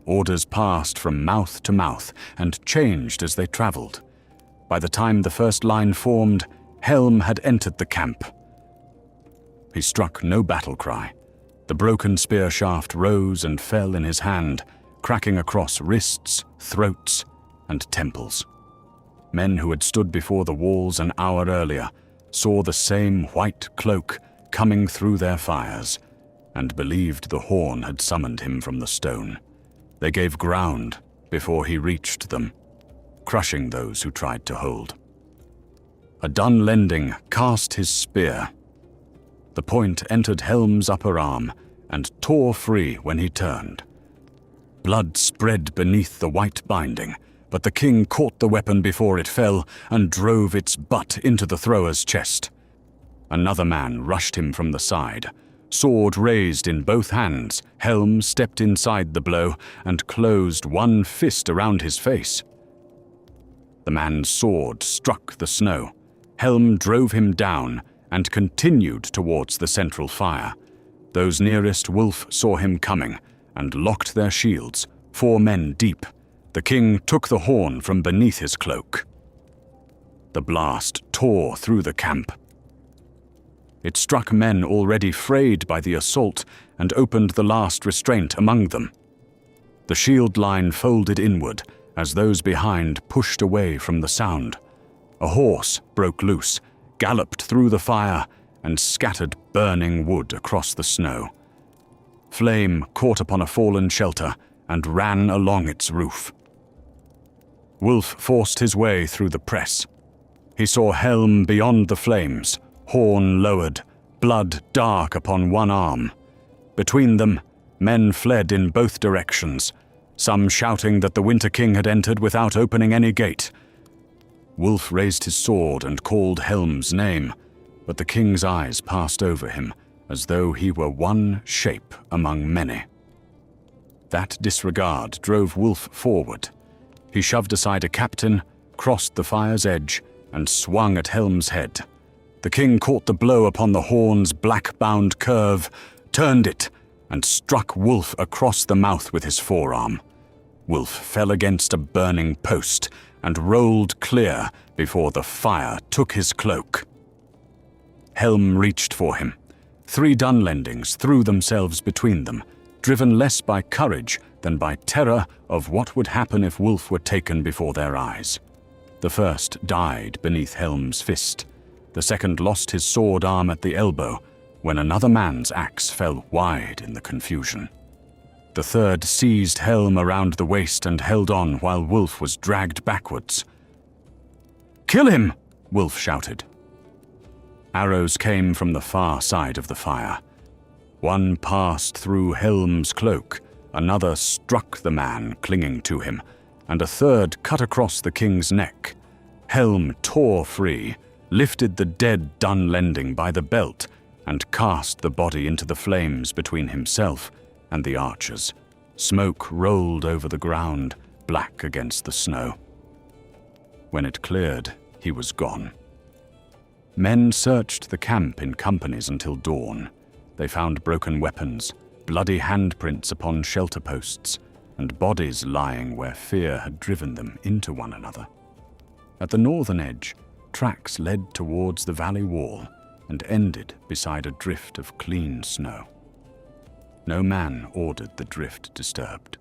Speaker 1: Orders passed from mouth to mouth and changed as they traveled. By the time the first line formed, Helm had entered the camp. He struck no battle cry. The broken spear shaft rose and fell in his hand, cracking across wrists, throats, and temples. Men who had stood before the walls an hour earlier saw the same white cloak coming through their fires, and believed the horn had summoned him from the stone. They gave ground before he reached them, crushing those who tried to hold. A Dunlending cast his spear. The point entered Helm's upper arm and tore free when he turned. Blood spread beneath the white binding, but the king caught the weapon before it fell and drove its butt into the thrower's chest. Another man rushed him from the side. Sword raised in both hands, Helm stepped inside the blow and closed one fist around his face. The man's sword struck the snow. Helm drove him down and continued towards the central fire. Those nearest Wulf saw him coming and locked their shields, 4 men deep. The king took the horn from beneath his cloak. The blast tore through the camp. It struck men already frayed by the assault and opened the last restraint among them. The shield line folded inward as those behind pushed away from the sound. A horse broke loose, galloped through the fire, and scattered burning wood across the snow. Flame caught upon a fallen shelter and ran along its roof. Wulf forced his way through the press. He saw Helm beyond the flames, horn lowered, blood dark upon one arm. Between them, men fled in both directions, some shouting that the Winter King had entered without opening any gate. Wulf raised his sword and called Helm's name, but the king's eyes passed over him as though he were one shape among many. That disregard drove Wulf forward. He shoved aside a captain, crossed the fire's edge, and swung at Helm's head. The king caught the blow upon the horn's black-bound curve, turned it, and struck Wulf across the mouth with his forearm. Wulf fell against a burning post and rolled clear before the fire took his cloak. Helm reached for him. 3 Dunlendings threw themselves between them, driven less by courage than by terror of what would happen if Wulf were taken before their eyes. The first died beneath Helm's fist. The second lost his sword arm at the elbow, when another man's axe fell wide in the confusion. The third seized Helm around the waist and held on while Wulf was dragged backwards. "Kill him!" Wulf shouted. Arrows came from the far side of the fire. One passed through Helm's cloak, another struck the man clinging to him, and a third cut across the king's neck. Helm tore free, lifted the dead Dunlending by the belt, and cast the body into the flames between himself and the archers. Smoke rolled over the ground, black against the snow. When it cleared, he was gone. Men searched the camp in companies until dawn. They found broken weapons, bloody handprints upon shelter posts, and bodies lying where fear had driven them into one another. At the northern edge, tracks led towards the valley wall and ended beside a drift of clean snow. No man ordered the drift disturbed.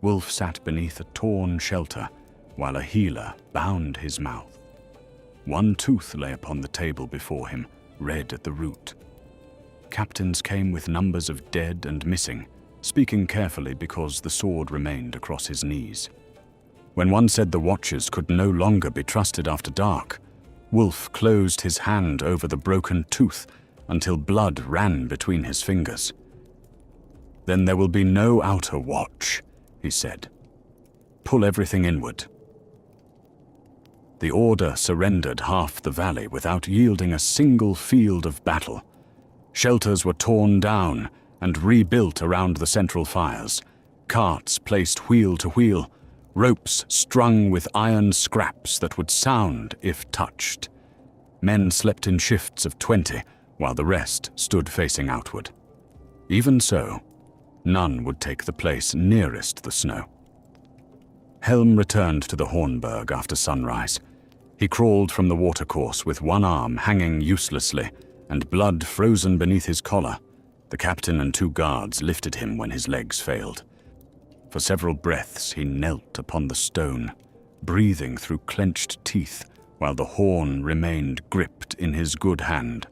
Speaker 1: Wulf sat beneath a torn shelter while a healer bound his mouth. One tooth lay upon the table before him, red at the root. Captains came with numbers of dead and missing, speaking carefully because the sword remained across his knees. When one said the watchers could no longer be trusted after dark, Wulf closed his hand over the broken tooth until blood ran between his fingers. "Then there will be no outer watch," he said. "Pull everything inward." The order surrendered half the valley without yielding a single field of battle. Shelters were torn down and rebuilt around the central fires, carts placed wheel to wheel, ropes strung with iron scraps that would sound if touched. Men slept in shifts of 20, while the rest stood facing outward. Even so, none would take the place nearest the snow. Helm returned to the Hornburg after sunrise. He crawled from the watercourse with one arm hanging uselessly and blood frozen beneath his collar. The captain and 2 guards lifted him when his legs failed. For several breaths he knelt upon the stone, breathing through clenched teeth while the horn remained gripped in his good hand.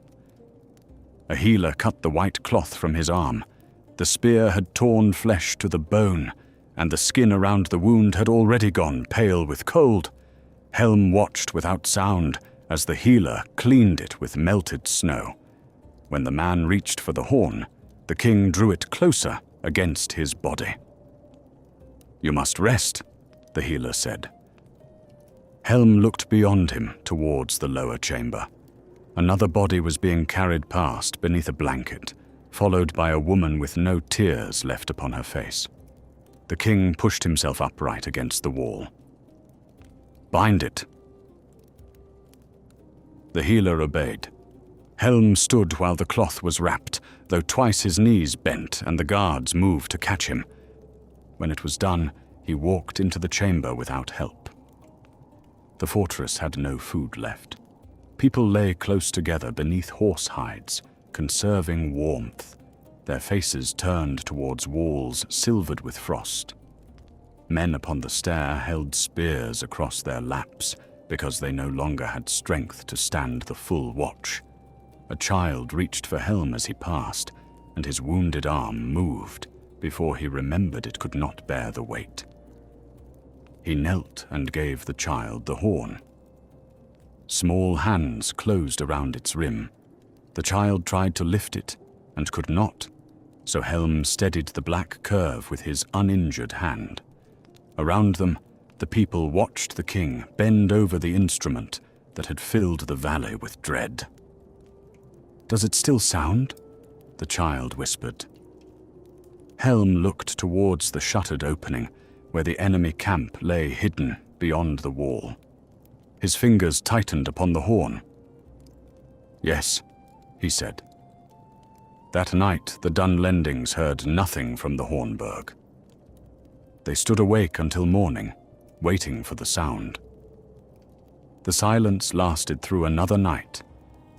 Speaker 1: A healer cut the white cloth from his arm. The spear had torn flesh to the bone, and the skin around the wound had already gone pale with cold. Helm watched without sound as the healer cleaned it with melted snow. When the man reached for the horn, the king drew it closer against his body. "You must rest," the healer said. Helm looked beyond him towards the lower chamber. Another body was being carried past beneath a blanket, followed by a woman with no tears left upon her face. The king pushed himself upright against the wall. "Bind it." The healer obeyed. Helm stood while the cloth was wrapped, though twice his knees bent and the guards moved to catch him. When it was done, he walked into the chamber without help. The fortress had no food left. People lay close together beneath horse hides, conserving warmth, their faces turned towards walls silvered with frost. Men upon the stair held spears across their laps because they no longer had strength to stand the full watch. A child reached for Helm as he passed, and his wounded arm moved before he remembered it could not bear the weight. He knelt and gave the child the horn. Small hands closed around its rim. The child tried to lift it and could not, so Helm steadied the black curve with his uninjured hand. Around them, the people watched the king bend over the instrument that had filled the valley with dread. "Does it still sound?" the child whispered. Helm looked towards the shuttered opening where the enemy camp lay hidden beyond the wall. His fingers tightened upon the horn. "Yes," he said. That night the Dunlendings heard nothing from the Hornburg. They stood awake until morning, waiting for the sound. The silence lasted through another night,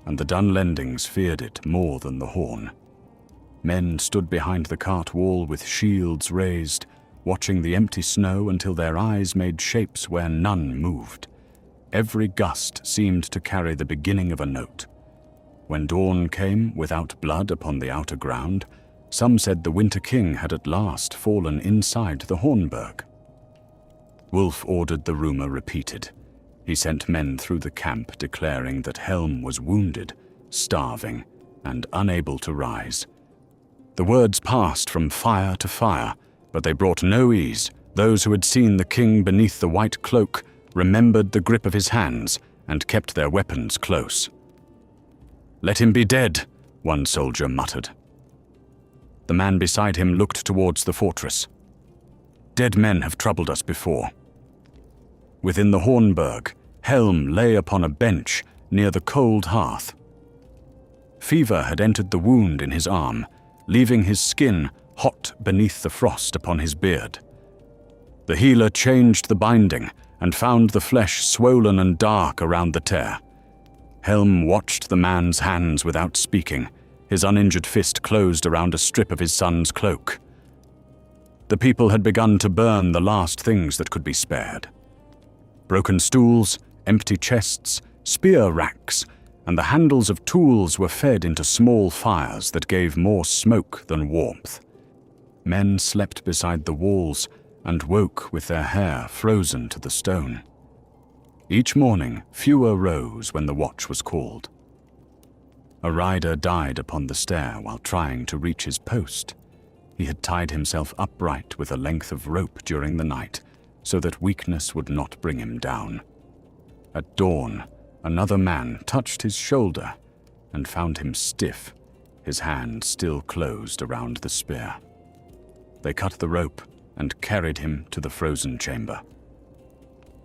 Speaker 1: and the Dunlendings feared it more than the horn. Men stood behind the cart wall with shields raised, watching the empty snow until their eyes made shapes where none moved. Every gust seemed to carry the beginning of a note. When dawn came without blood upon the outer ground, some said the Winter King had at last fallen inside the Hornburg. Wulf ordered the rumor repeated. He sent men through the camp declaring that Helm was wounded, starving, and unable to rise. The words passed from fire to fire, but they brought no ease. Those who had seen the king beneath the white cloak remembered the grip of his hands and kept their weapons close. "Let him be dead," one soldier muttered. The man beside him looked towards the fortress. "Dead men have troubled us before." Within the Hornburg, Helm lay upon a bench near the cold hearth. Fever had entered the wound in his arm, leaving his skin hot beneath the frost upon his beard. The healer changed the binding and found the flesh swollen and dark around the tear. Helm watched the man's hands without speaking, his uninjured fist closed around a strip of his son's cloak. The people had begun to burn the last things that could be spared. Broken stools, empty chests, spear racks, and the handles of tools were fed into small fires that gave more smoke than warmth. Men slept beside the walls and woke with their hair frozen to the stone. Each morning, fewer rose when the watch was called. A rider died upon the stair while trying to reach his post. He had tied himself upright with a length of rope during the night, so that weakness would not bring him down. At dawn, another man touched his shoulder and found him stiff, his hand still closed around the spear. They cut the rope and carried him to the frozen chamber.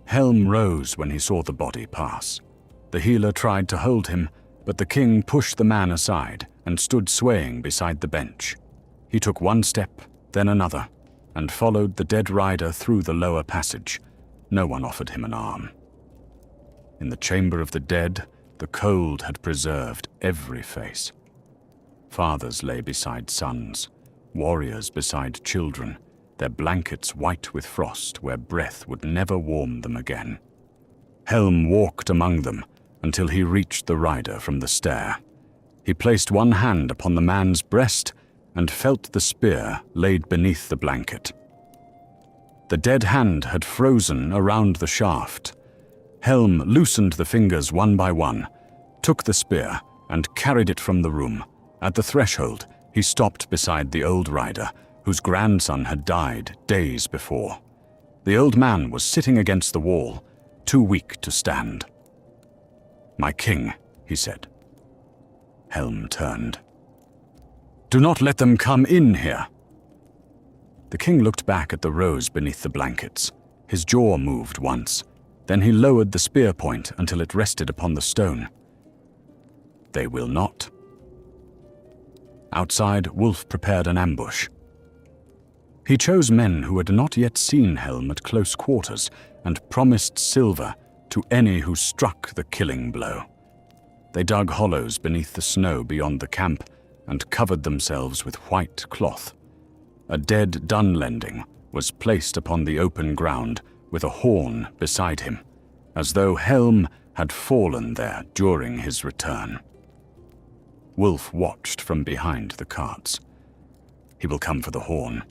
Speaker 1: Helm rose when he saw the body pass. The healer tried to hold him, but the king pushed the man aside and stood swaying beside the bench. He took one step, then another, and followed the dead rider through the lower passage. No one offered him an arm. In the chamber of the dead, the cold had preserved every face. Fathers lay beside sons, warriors beside children, their blankets white with frost where breath would never warm them again. Helm walked among them until he reached the rider from the stair. He placed one hand upon the man's breast and felt the spear laid beneath the blanket. The dead hand had frozen around the shaft. Helm loosened the fingers one by one, took the spear, and carried it from the room. At the threshold, he stopped beside the old rider, whose grandson had died days before. The old man was sitting against the wall, too weak to stand. "My king," he said. Helm turned. "Do not let them come in here." The king looked back at the rose beneath the blankets. His jaw moved once. Then he lowered the spear point until it rested upon the stone. "They will not." Outside, Wulf prepared an ambush. He chose men who had not yet seen Helm at close quarters and promised silver to any who struck the killing blow. They dug hollows beneath the snow beyond the camp and covered themselves with white cloth. A dead Dunlending was placed upon the open ground with a horn beside him, as though Helm had fallen there during his return. Wulf watched from behind the carts. "He will come for the horn."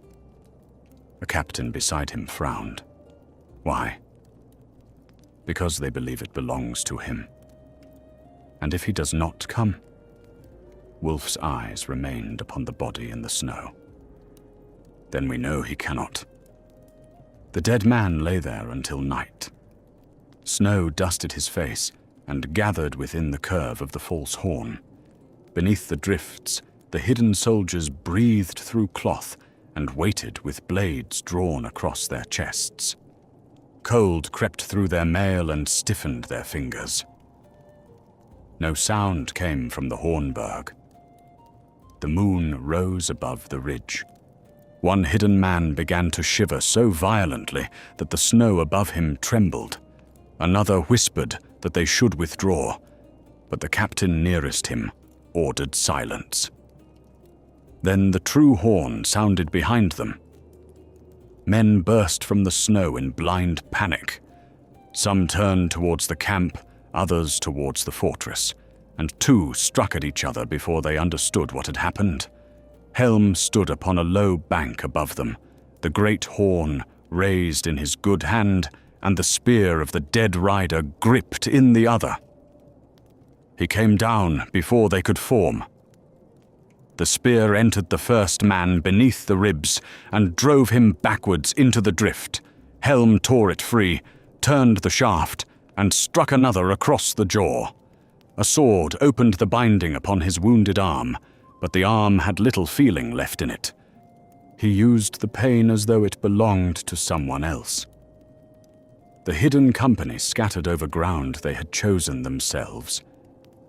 Speaker 1: A captain beside him frowned. "Why?" "Because they believe it belongs to him. And if he does not come?" Wulf's eyes remained upon the body in the snow. "Then we know he cannot." The dead man lay there until night. Snow dusted his face and gathered within the curve of the false horn. Beneath the drifts, the hidden soldiers breathed through cloth and waited with blades drawn across their chests. Cold crept through their mail and stiffened their fingers. No sound came from the Hornburg. The moon rose above the ridge. One hidden man began to shiver so violently that the snow above him trembled. Another whispered that they should withdraw. but the captain nearest him ordered silence. Then the true horn sounded behind them. Men burst from the snow in blind panic. Some turned towards the camp, others towards the fortress, and two struck at each other before they understood what had happened. Helm stood upon a low bank above them, the great horn raised in his good hand, and the spear of the dead rider gripped in the other. He came down before they could form. The spear entered the first man beneath the ribs and drove him backwards into the drift. Helm tore it free, turned the shaft, and struck another across the jaw. A sword opened the binding upon his wounded arm, but the arm had little feeling left in it. He used the pain as though it belonged to someone else. The hidden company scattered over ground they had chosen themselves.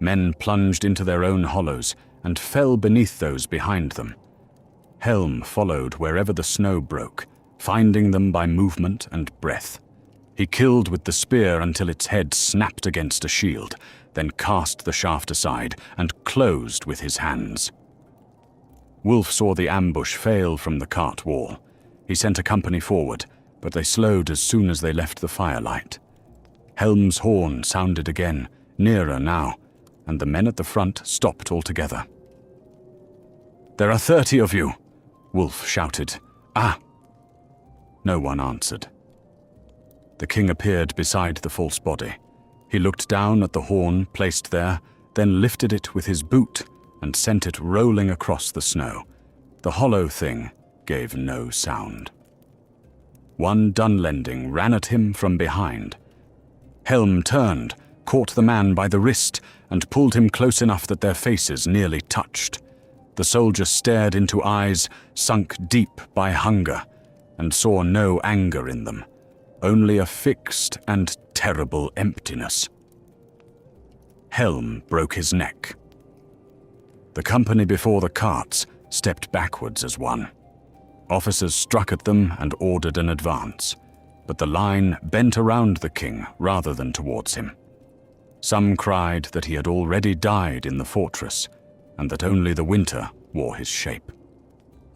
Speaker 1: Men plunged into their own hollows and fell beneath those behind them. Helm followed wherever the snow broke, finding them by movement and breath. He killed with the spear until its head snapped against a shield, then cast the shaft aside and closed with his hands. Wulf saw the ambush fail from the cart wall. He sent a company forward, but they slowed as soon as they left the firelight. Helm's horn sounded again, nearer now, and the men at the front stopped altogether. "There are 30 of you," Wulf shouted. "Ah!" No one answered. The king appeared beside the false body. He looked down at the horn placed there, then lifted it with his boot and sent it rolling across the snow. The hollow thing gave no sound. One Dunlending ran at him from behind. Helm turned, caught the man by the wrist, and pulled him close enough that their faces nearly touched. The soldier stared into eyes sunk deep by hunger, and saw no anger in them, only a fixed and terrible emptiness. Helm broke his neck. The company before the carts stepped backwards as one. Officers struck at them and ordered an advance, but the line bent around the king rather than towards him. Some cried that he had already died in the fortress, and that only the winter wore his shape.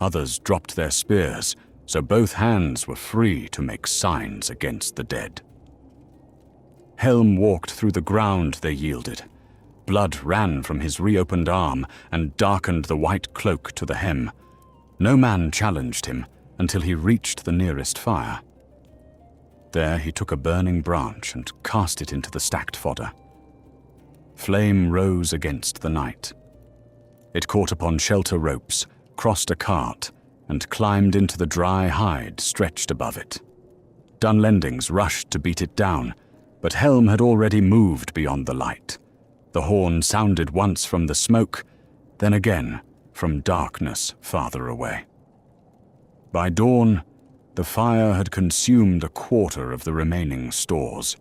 Speaker 1: Others dropped their spears, so both hands were free to make signs against the dead. Helm walked through the ground they yielded. Blood ran from his reopened arm and darkened the white cloak to the hem. No man challenged him until he reached the nearest fire. There he took a burning branch and cast it into the stacked fodder. Flame rose against the night. It caught upon shelter ropes, crossed a cart, and climbed into the dry hide stretched above it. Dunlendings rushed to beat it down, but Helm had already moved beyond the light. The horn sounded once from the smoke, then again from darkness farther away. By dawn, the fire had consumed a quarter of the remaining stores.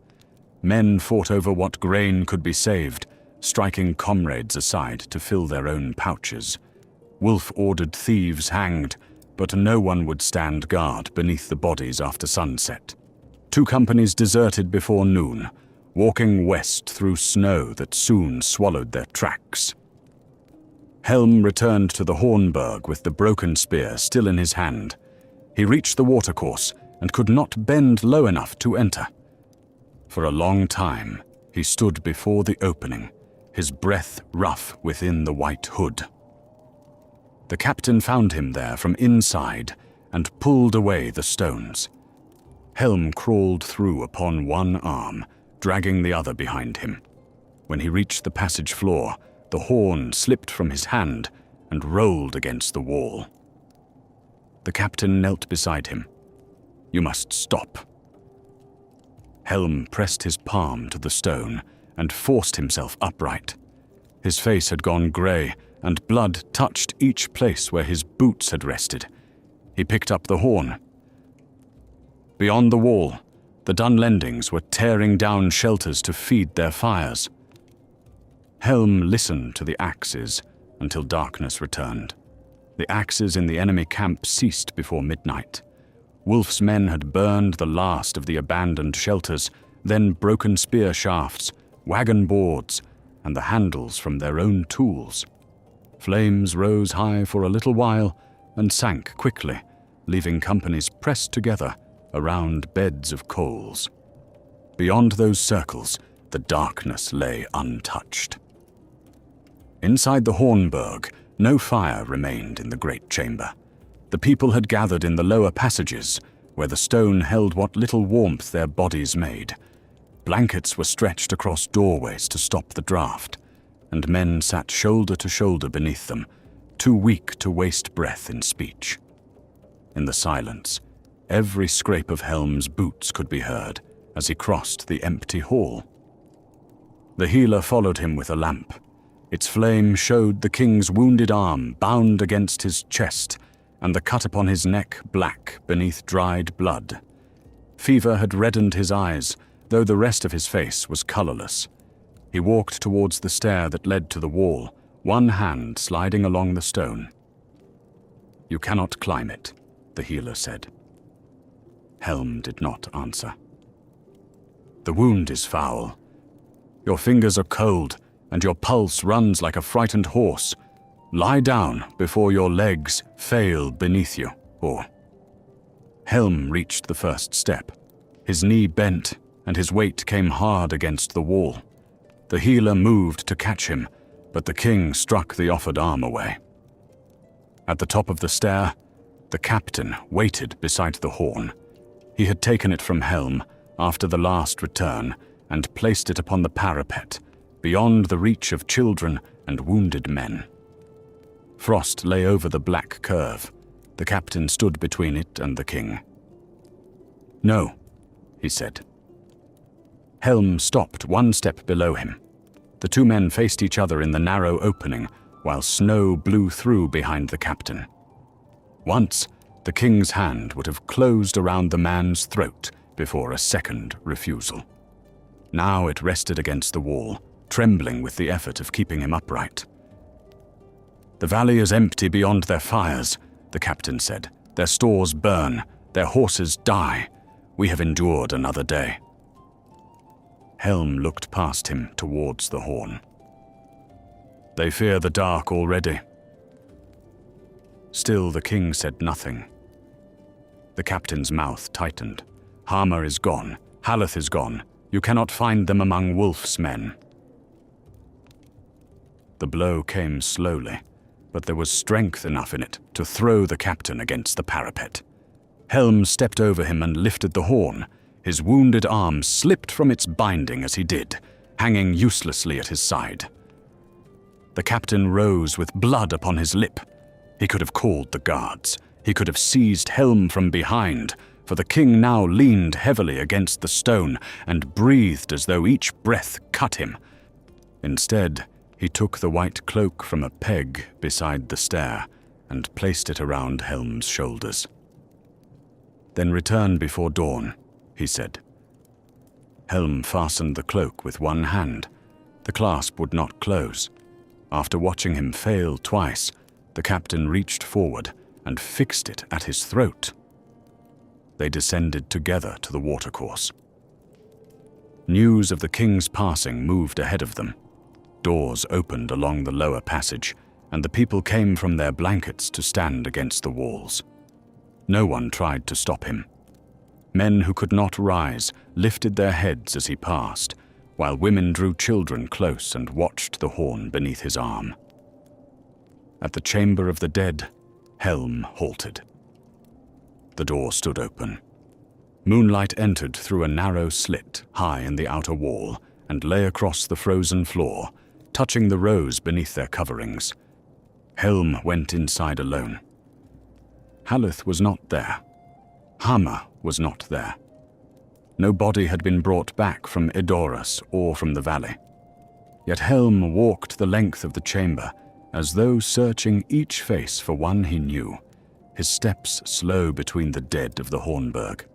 Speaker 1: Men fought over what grain could be saved, striking comrades aside to fill their own pouches. Wulf ordered thieves hanged, but no one would stand guard beneath the bodies after sunset. 2 companies deserted before noon, walking west through snow that soon swallowed their tracks. Helm returned to the Hornburg with the broken spear still in his hand. He reached the watercourse and could not bend low enough to enter. For a long time, he stood before the opening, his breath rough within the white hood. The captain found him there from inside and pulled away the stones. Helm crawled through upon one arm, dragging the other behind him. When he reached the passage floor, the horn slipped from his hand and rolled against the wall. The captain knelt beside him. "You must stop." Helm pressed his palm to the stone and forced himself upright. His face had gone grey, and blood touched each place where his boots had rested. He picked up the horn. Beyond the wall, the Dunlendings were tearing down shelters to feed their fires. Helm listened to the axes until darkness returned. The axes in the enemy camp ceased before midnight. Wulf's men had burned the last of the abandoned shelters, then broken spear shafts, wagon boards, and the handles from their own tools. Flames rose high for a little while and sank quickly, leaving companies pressed together around beds of coals. Beyond those circles, the darkness lay untouched. Inside the Hornburg, no fire remained in the great chamber. The people had gathered in the lower passages, where the stone held what little warmth their bodies made. Blankets were stretched across doorways to stop the draught, and men sat shoulder to shoulder beneath them, too weak to waste breath in speech. In the silence, every scrape of Helm's boots could be heard as he crossed the empty hall. The healer followed him with a lamp. Its flame showed the king's wounded arm bound against his chest, and the cut upon his neck black beneath dried blood. Fever had reddened his eyes, though the rest of his face was colorless. He walked towards the stair that led to the wall, one hand sliding along the stone. "You cannot climb it," the healer said. Helm did not answer. "The wound is foul. Your fingers are cold, and your pulse runs like a frightened horse. Lie down before your legs fail beneath you, or..." Helm reached the first step. His knee bent, and his weight came hard against the wall. The healer moved to catch him, but the king struck the offered arm away. At the top of the stair, the captain waited beside the horn. He had taken it from Helm after the last return and placed it upon the parapet, beyond the reach of children and wounded men. Frost lay over the black curve. The captain stood between it and the king. "No," he said. Helm stopped one step below him. The two men faced each other in the narrow opening, while snow blew through behind the captain. Once, the king's hand would have closed around the man's throat before a second refusal. Now it rested against the wall, trembling with the effort of keeping him upright. "The valley is empty beyond their fires," the captain said. "Their stores burn, their horses die. We have endured another day." Helm looked past him towards the horn. "They fear the dark already." Still the king said nothing. The captain's mouth tightened. "Hammer is gone. Haleth is gone. You cannot find them among Wulf's men." The blow came slowly, but there was strength enough in it to throw the captain against the parapet. Helm stepped over him and lifted the horn. His wounded arm slipped from its binding as he did, hanging uselessly at his side. The captain rose with blood upon his lip. He could have called the guards. He could have seized Helm from behind, for the king now leaned heavily against the stone and breathed as though each breath cut him. Instead, he took the white cloak from a peg beside the stair and placed it around Helm's shoulders. "Then return before dawn," he said. Helm fastened the cloak with one hand. The clasp would not close. After watching him fail twice, the captain reached forward and fixed it at his throat. They descended together to the watercourse. News of the king's passing moved ahead of them. Doors opened along the lower passage, and the people came from their blankets to stand against the walls. No one tried to stop him. Men who could not rise lifted their heads as he passed, while women drew children close and watched the horn beneath his arm. At the chamber of the dead, Helm halted. The door stood open. Moonlight entered through a narrow slit high in the outer wall and lay across the frozen floor, touching the rows beneath their coverings. Helm went inside alone. Haleth was not there. Hammer was not there. No body had been brought back from Edoras or from the valley. Yet Helm walked the length of the chamber, as though searching each face for one he knew, his steps slow between the dead of the Hornburg.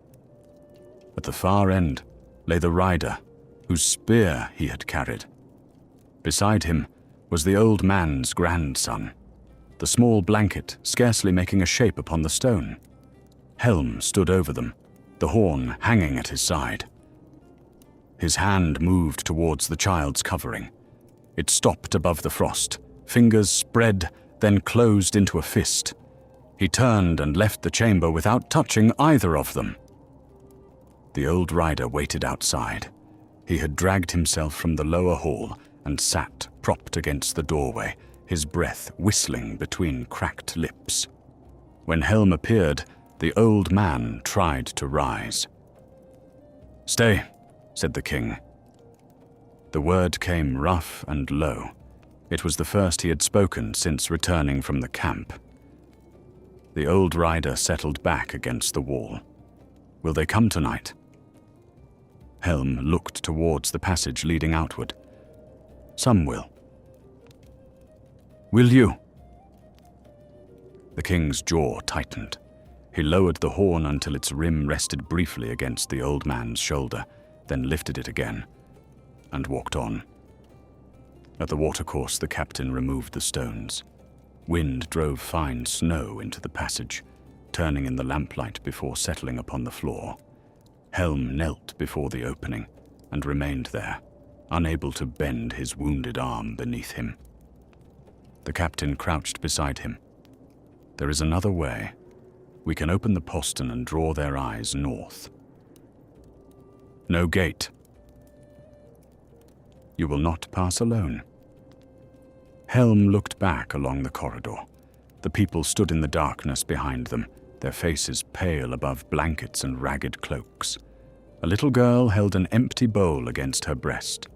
Speaker 1: At the far end lay the rider, whose spear he had carried. Beside him was the old man's grandson, the small blanket scarcely making a shape upon the stone. Helm stood over them, the horn hanging at his side. His hand moved towards the child's covering. It stopped above the frost, fingers spread, then closed into a fist. He turned and left the chamber without touching either of them. The old rider waited outside. He had dragged himself from the lower hall and sat propped against the doorway, his breath whistling between cracked lips. When Helm appeared, the old man tried to rise. "Stay," said the king. The word came rough and low. It was the first he had spoken since returning from the camp. The old rider settled back against the wall. "Will they come tonight?" Helm looked towards the passage leading outward. "Some will." "Will you?" The king's jaw tightened. He lowered the horn until its rim rested briefly against the old man's shoulder, then lifted it again, and walked on. At the watercourse, the captain removed the stones. Wind drove fine snow into the passage, turning in the lamplight before settling upon the floor. Helm knelt before the opening and remained there, unable to bend his wounded arm beneath him. The captain crouched beside him. "There is another way. We can open the postern and draw their eyes north." "No gate." "You will not pass alone." Helm looked back along the corridor. The people stood in the darkness behind them, their faces pale above blankets and ragged cloaks. A little girl held an empty bowl against her breast.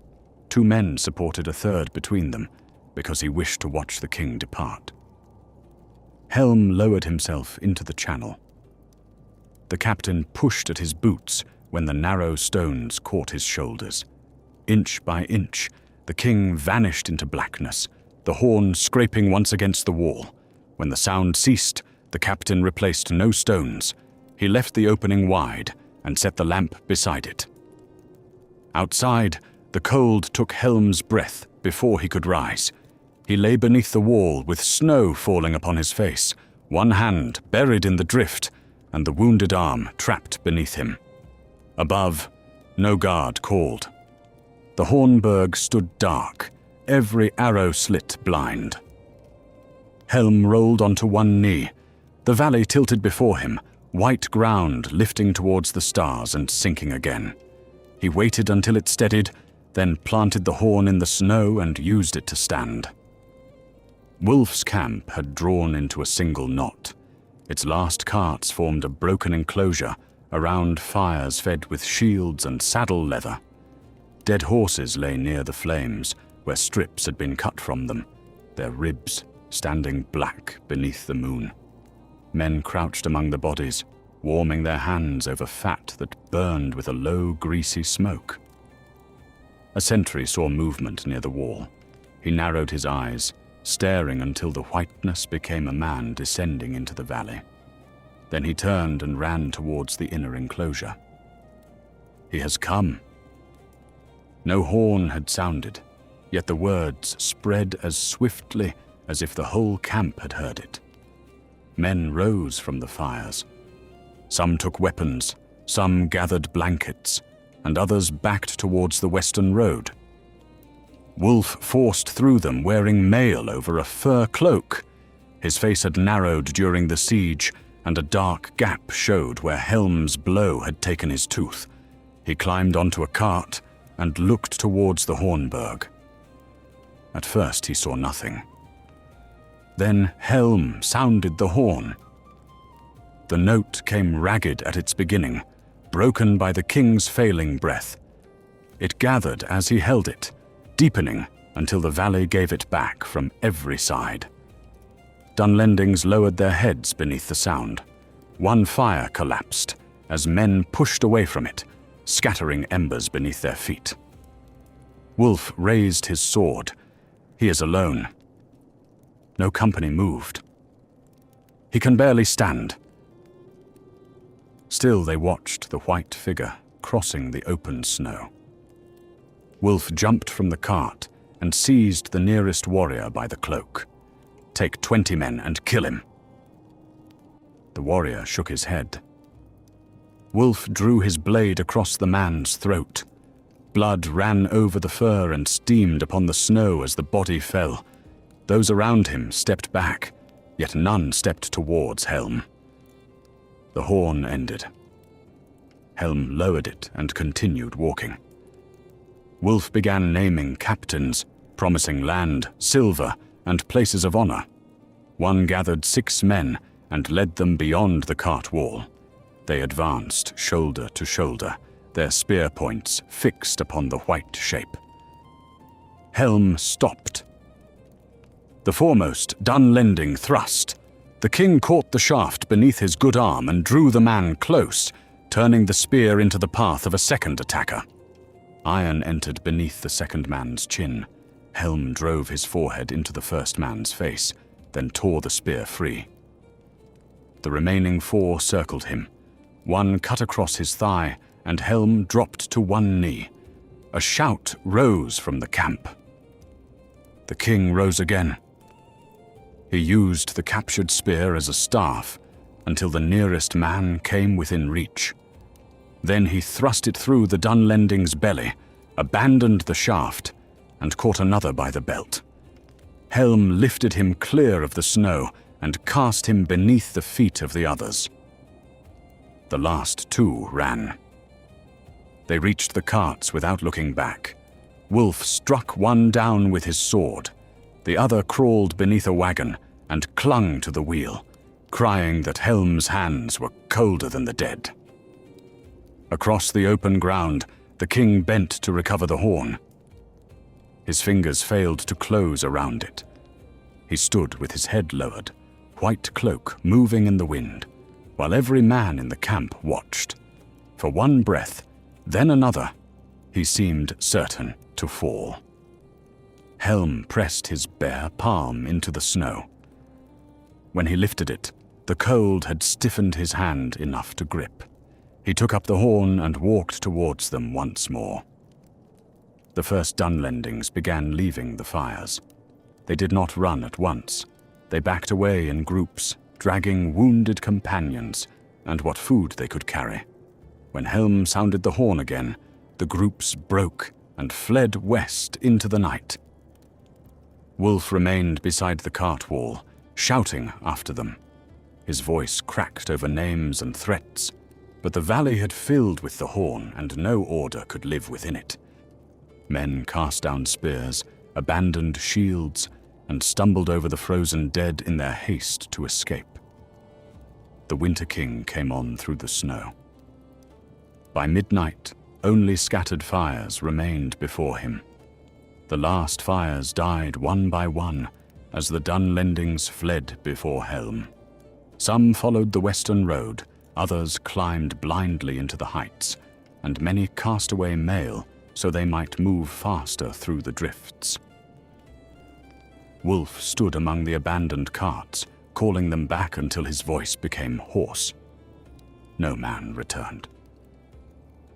Speaker 1: 2 men supported a third between them, because he wished to watch the king depart. Helm lowered himself into the channel. The captain pushed at his boots when the narrow stones caught his shoulders. Inch by inch, the king vanished into blackness, the horn scraping once against the wall. When the sound ceased, the captain replaced no stones. He left the opening wide and set the lamp beside it. Outside, the cold took Helm's breath before he could rise. He lay beneath the wall with snow falling upon his face, one hand buried in the drift, and the wounded arm trapped beneath him. Above, no guard called. The Hornburg stood dark, every arrow slit blind. Helm rolled onto one knee. The valley tilted before him, white ground lifting towards the stars and sinking again. He waited until it steadied, then planted the horn in the snow and used it to stand. Wulf's camp had drawn into a single knot. Its last carts formed a broken enclosure around fires fed with shields and saddle leather. Dead horses lay near the flames, where strips had been cut from them, their ribs standing black beneath the moon. Men crouched among the bodies, warming their hands over fat that burned with a low, greasy smoke. A sentry saw movement near the wall. He narrowed his eyes, staring until the whiteness became a man descending into the valley. Then he turned and ran towards the inner enclosure. "He has come." No horn had sounded, yet the words spread as swiftly as if the whole camp had heard it. Men rose from the fires. Some took weapons, some gathered blankets, and others backed towards the western road. Wulf forced through them wearing mail over a fur cloak. His face had narrowed during the siege, and a dark gap showed where Helm's blow had taken his tooth. He climbed onto a cart and looked towards the Hornburg. At first he saw nothing. Then Helm sounded the horn. The note came ragged at its beginning, broken by the king's failing breath. It gathered as he held it, deepening until the valley gave it back from every side. Dunlendings lowered their heads beneath the sound. One fire collapsed as men pushed away from it, scattering embers beneath their feet. Wulf raised his sword. He is alone. No company moved. He can barely stand. Still they watched the white figure crossing the open snow. Wulf jumped from the cart and seized the nearest warrior by the cloak. "Take 20 men and kill him." The warrior shook his head. Wulf drew his blade across the man's throat. Blood ran over the fur and steamed upon the snow as the body fell. Those around him stepped back, yet none stepped towards Helm. The horn ended. Helm lowered it and continued walking. Wulf began naming captains, promising land, silver, and places of honor. One gathered 6 men and led them beyond the cart wall. They advanced shoulder to shoulder, their spear points fixed upon the white shape. Helm stopped. The foremost, Dunlending, thrust. The king caught the shaft beneath his good arm and drew the man close, turning the spear into the path of a second attacker. Iron entered beneath the second man's chin. Helm drove his forehead into the first man's face, then tore the spear free. The remaining 4 circled him. One cut across his thigh, and Helm dropped to one knee. A shout rose from the camp. The king rose again. He used the captured spear as a staff until the nearest man came within reach. Then he thrust it through the Dunlending's belly, abandoned the shaft, and caught another by the belt. Helm lifted him clear of the snow and cast him beneath the feet of the others. The last 2 ran. They reached the carts without looking back. Wulf struck one down with his sword. The other crawled beneath a wagon and clung to the wheel, crying that Helm's hands were colder than the dead. Across the open ground, the king bent to recover the horn. His fingers failed to close around it. He stood with his head lowered, white cloak moving in the wind, while every man in the camp watched. For one breath, then another, he seemed certain to fall. Helm pressed his bare palm into the snow. When he lifted it, the cold had stiffened his hand enough to grip. He took up the horn and walked towards them once more. The first Dunlendings began leaving the fires. They did not run at once. They backed away in groups, dragging wounded companions and what food they could carry. When Helm sounded the horn again, the groups broke and fled west into the night. Wulf remained beside the cart wall, shouting after them. His voice cracked over names and threats, but the valley had filled with the horn and no order could live within it. Men cast down spears, abandoned shields, and stumbled over the frozen dead in their haste to escape. The Winter King came on through the snow. By midnight, only scattered fires remained before him. The last fires died one by one as the Dunlendings fled before Helm. Some followed the western road, others climbed blindly into the heights, and many cast away mail so they might move faster through the drifts. Wulf stood among the abandoned carts, calling them back until his voice became hoarse. No man returned.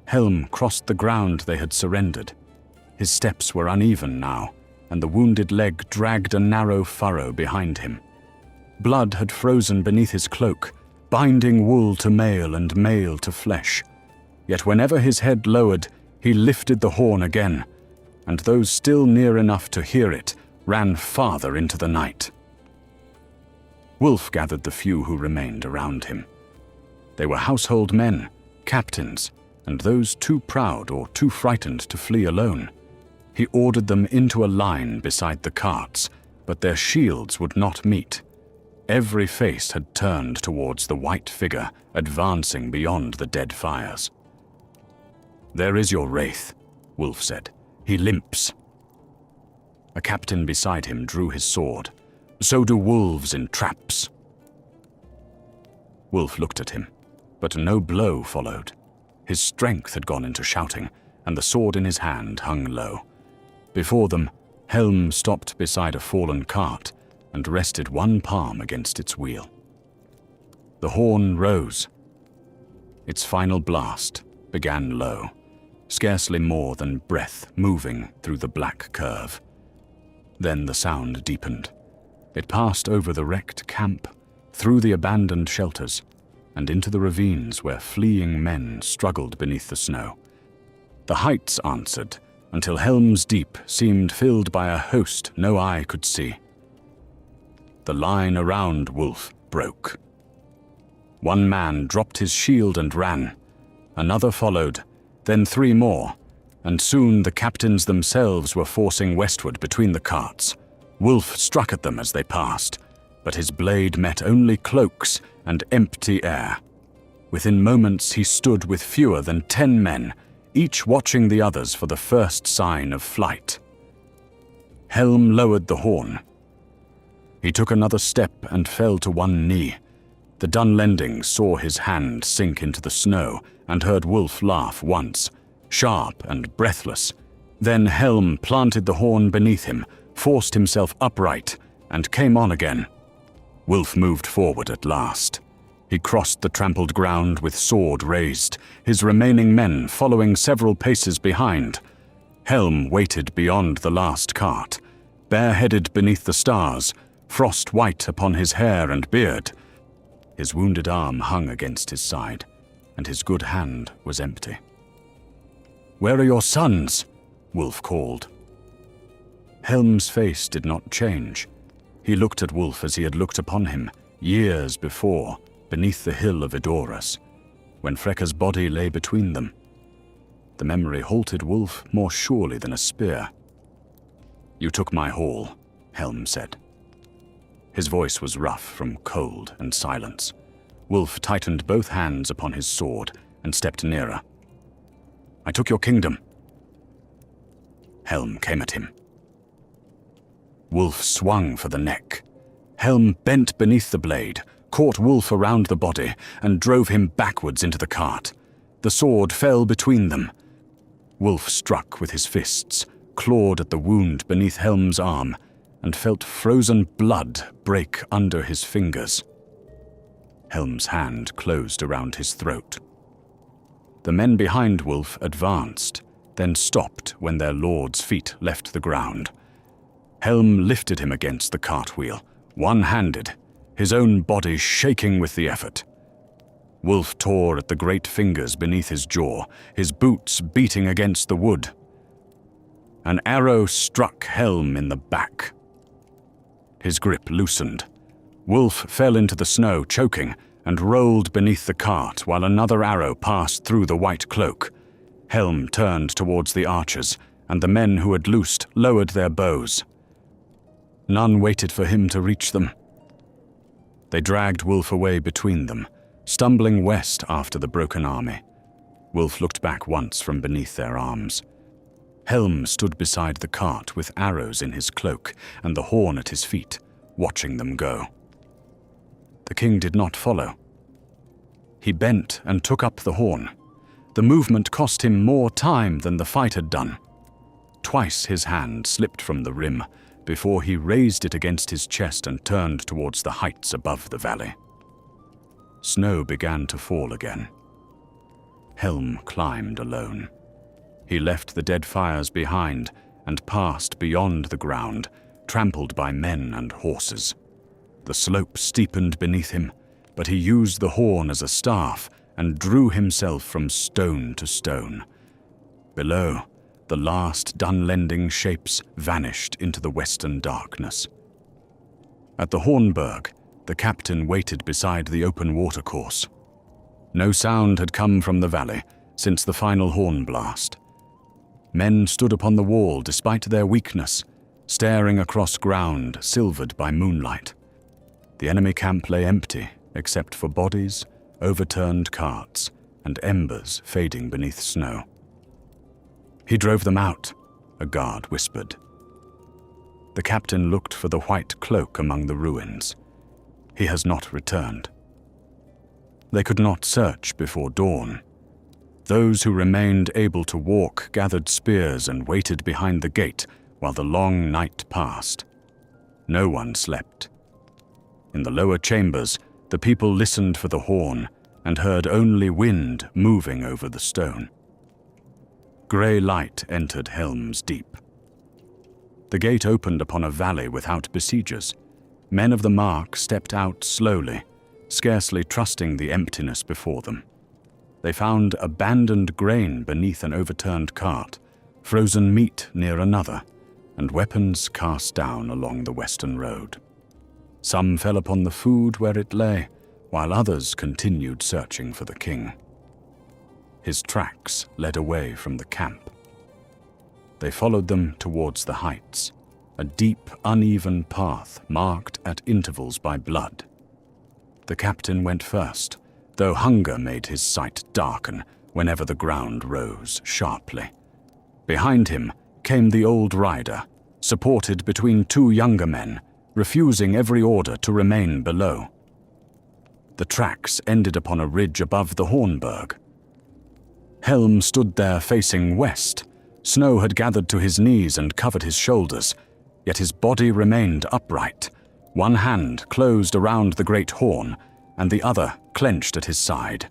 Speaker 1: Helm crossed the ground they had surrendered. His steps were uneven now, and the wounded leg dragged a narrow furrow behind him. Blood had frozen beneath his cloak, binding wool to mail and mail to flesh. Yet whenever his head lowered, he lifted the horn again, and those still near enough to hear it ran farther into the night. Wulf gathered the few who remained around him. They were household men, captains, and those too proud or too frightened to flee alone. He ordered them into a line beside the carts, but their shields would not meet. Every face had turned towards the white figure advancing beyond the dead fires. "There is your wraith," Wulf said. "He limps." A captain beside him drew his sword. "So do wolves in traps." Wulf looked at him, but no blow followed. His strength had gone into shouting, and the sword in his hand hung low. Before them, Helm stopped beside a fallen cart and rested one palm against its wheel. The horn rose. Its final blast began low, scarcely more than breath moving through the black curve. Then the sound deepened. It passed over the wrecked camp, through the abandoned shelters, and into the ravines where fleeing men struggled beneath the snow. The heights answered, until Helm's Deep seemed filled by a host no eye could see. The line around Wulf broke. One man dropped his shield and ran. Another followed, then 3 more, and soon the captains themselves were forcing westward between the carts. Wulf struck at them as they passed, but his blade met only cloaks and empty air. Within moments he stood with fewer than 10 men, each watching the others for the first sign of flight. Helm lowered the horn. He took another step and fell to one knee. The Dunlendings saw his hand sink into the snow and heard Wulf laugh once, sharp and breathless. Then Helm planted the horn beneath him, forced himself upright, and came on again. Wulf moved forward at last. He crossed the trampled ground with sword raised, his remaining men following several paces behind. Helm waited beyond the last cart, bareheaded beneath the stars, frost white upon his hair and beard. His wounded arm hung against his side, and his good hand was empty. "Where are your sons?" Wulf called. Helm's face did not change. He looked at Wulf as he had looked upon him, years before, beneath the hill of Edoras, when Frekka's body lay between them. The memory halted Wulf more surely than a spear. "You took my hall," Helm said. His voice was rough from cold and silence. Wulf tightened both hands upon his sword and stepped nearer. "I took your kingdom." Helm came at him. Wulf swung for the neck. Helm bent beneath the blade, caught Wulf around the body, and drove him backwards into the cart. The sword fell between them. Wulf struck with his fists, clawed at the wound beneath Helm's arm, and felt frozen blood break under his fingers. Helm's hand closed around his throat. The men behind Wulf advanced, then stopped when their lord's feet left the ground. Helm lifted him against the cartwheel, one-handed, his own body shaking with the effort. Wulf tore at the great fingers beneath his jaw, his boots beating against the wood. An arrow struck Helm in the back. His grip loosened. Wulf fell into the snow, choking, and rolled beneath the cart while another arrow passed through the white cloak. Helm turned towards the archers, and the men who had loosed lowered their bows. None waited for him to reach them. They dragged Wulf away between them, stumbling west after the broken army. Wulf looked back once from beneath their arms. Helm stood beside the cart with arrows in his cloak and the horn at his feet, watching them go. The king did not follow. He bent and took up the horn. The movement cost him more time than the fight had done. Twice his hand slipped from the rim before he raised it against his chest and turned towards the heights above the valley. Snow began to fall again. Helm climbed alone. He left the dead fires behind and passed beyond the ground, trampled by men and horses. The slope steepened beneath him, but he used the horn as a staff and drew himself from stone to stone. Below, the last Dunlending shapes vanished into the western darkness. At the Hornburg, the captain waited beside the open watercourse. No sound had come from the valley since the final horn blast. Men stood upon the wall despite their weakness, staring across ground silvered by moonlight. The enemy camp lay empty except for bodies, overturned carts, and embers fading beneath snow. "He drove them out," a guard whispered. The captain looked for the white cloak among the ruins. He has not returned. They could not search before dawn. Those who remained able to walk gathered spears and waited behind the gate while the long night passed. No one slept. In the lower chambers, the people listened for the horn and heard only wind moving over the stone. Grey light entered Helm's Deep. The gate opened upon a valley without besiegers. Men of the mark stepped out slowly, scarcely trusting the emptiness before them. They found abandoned grain beneath an overturned cart, frozen meat near another, and weapons cast down along the western road. Some fell upon the food where it lay, while others continued searching for the king. His tracks led away from the camp. They followed them towards the heights, a deep, uneven path marked at intervals by blood. The captain went first, though hunger made his sight darken whenever the ground rose sharply. Behind him came the old rider, supported between two younger men, refusing every order to remain below. The tracks ended upon a ridge above the Hornburg. Helm stood there facing west. Snow had gathered to his knees and covered his shoulders, yet his body remained upright, one hand closed around the great horn, and the other clenched at his side.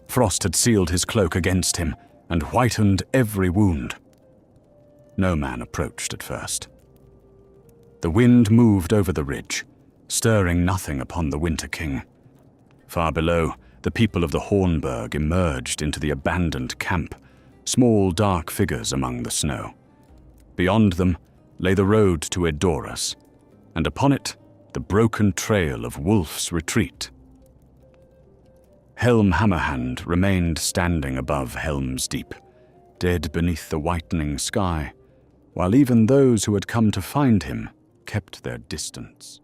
Speaker 1: Frost had sealed his cloak against him and whitened every wound. No man approached at first. The wind moved over the ridge, stirring nothing upon the Winter King. Far below, the people of the Hornburg emerged into the abandoned camp, small dark figures among the snow. Beyond them lay the road to Edoras, and upon it the broken trail of Wolf's retreat. Helm Hammerhand remained standing above Helm's Deep, dead beneath the whitening sky, while even those who had come to find him kept their distance.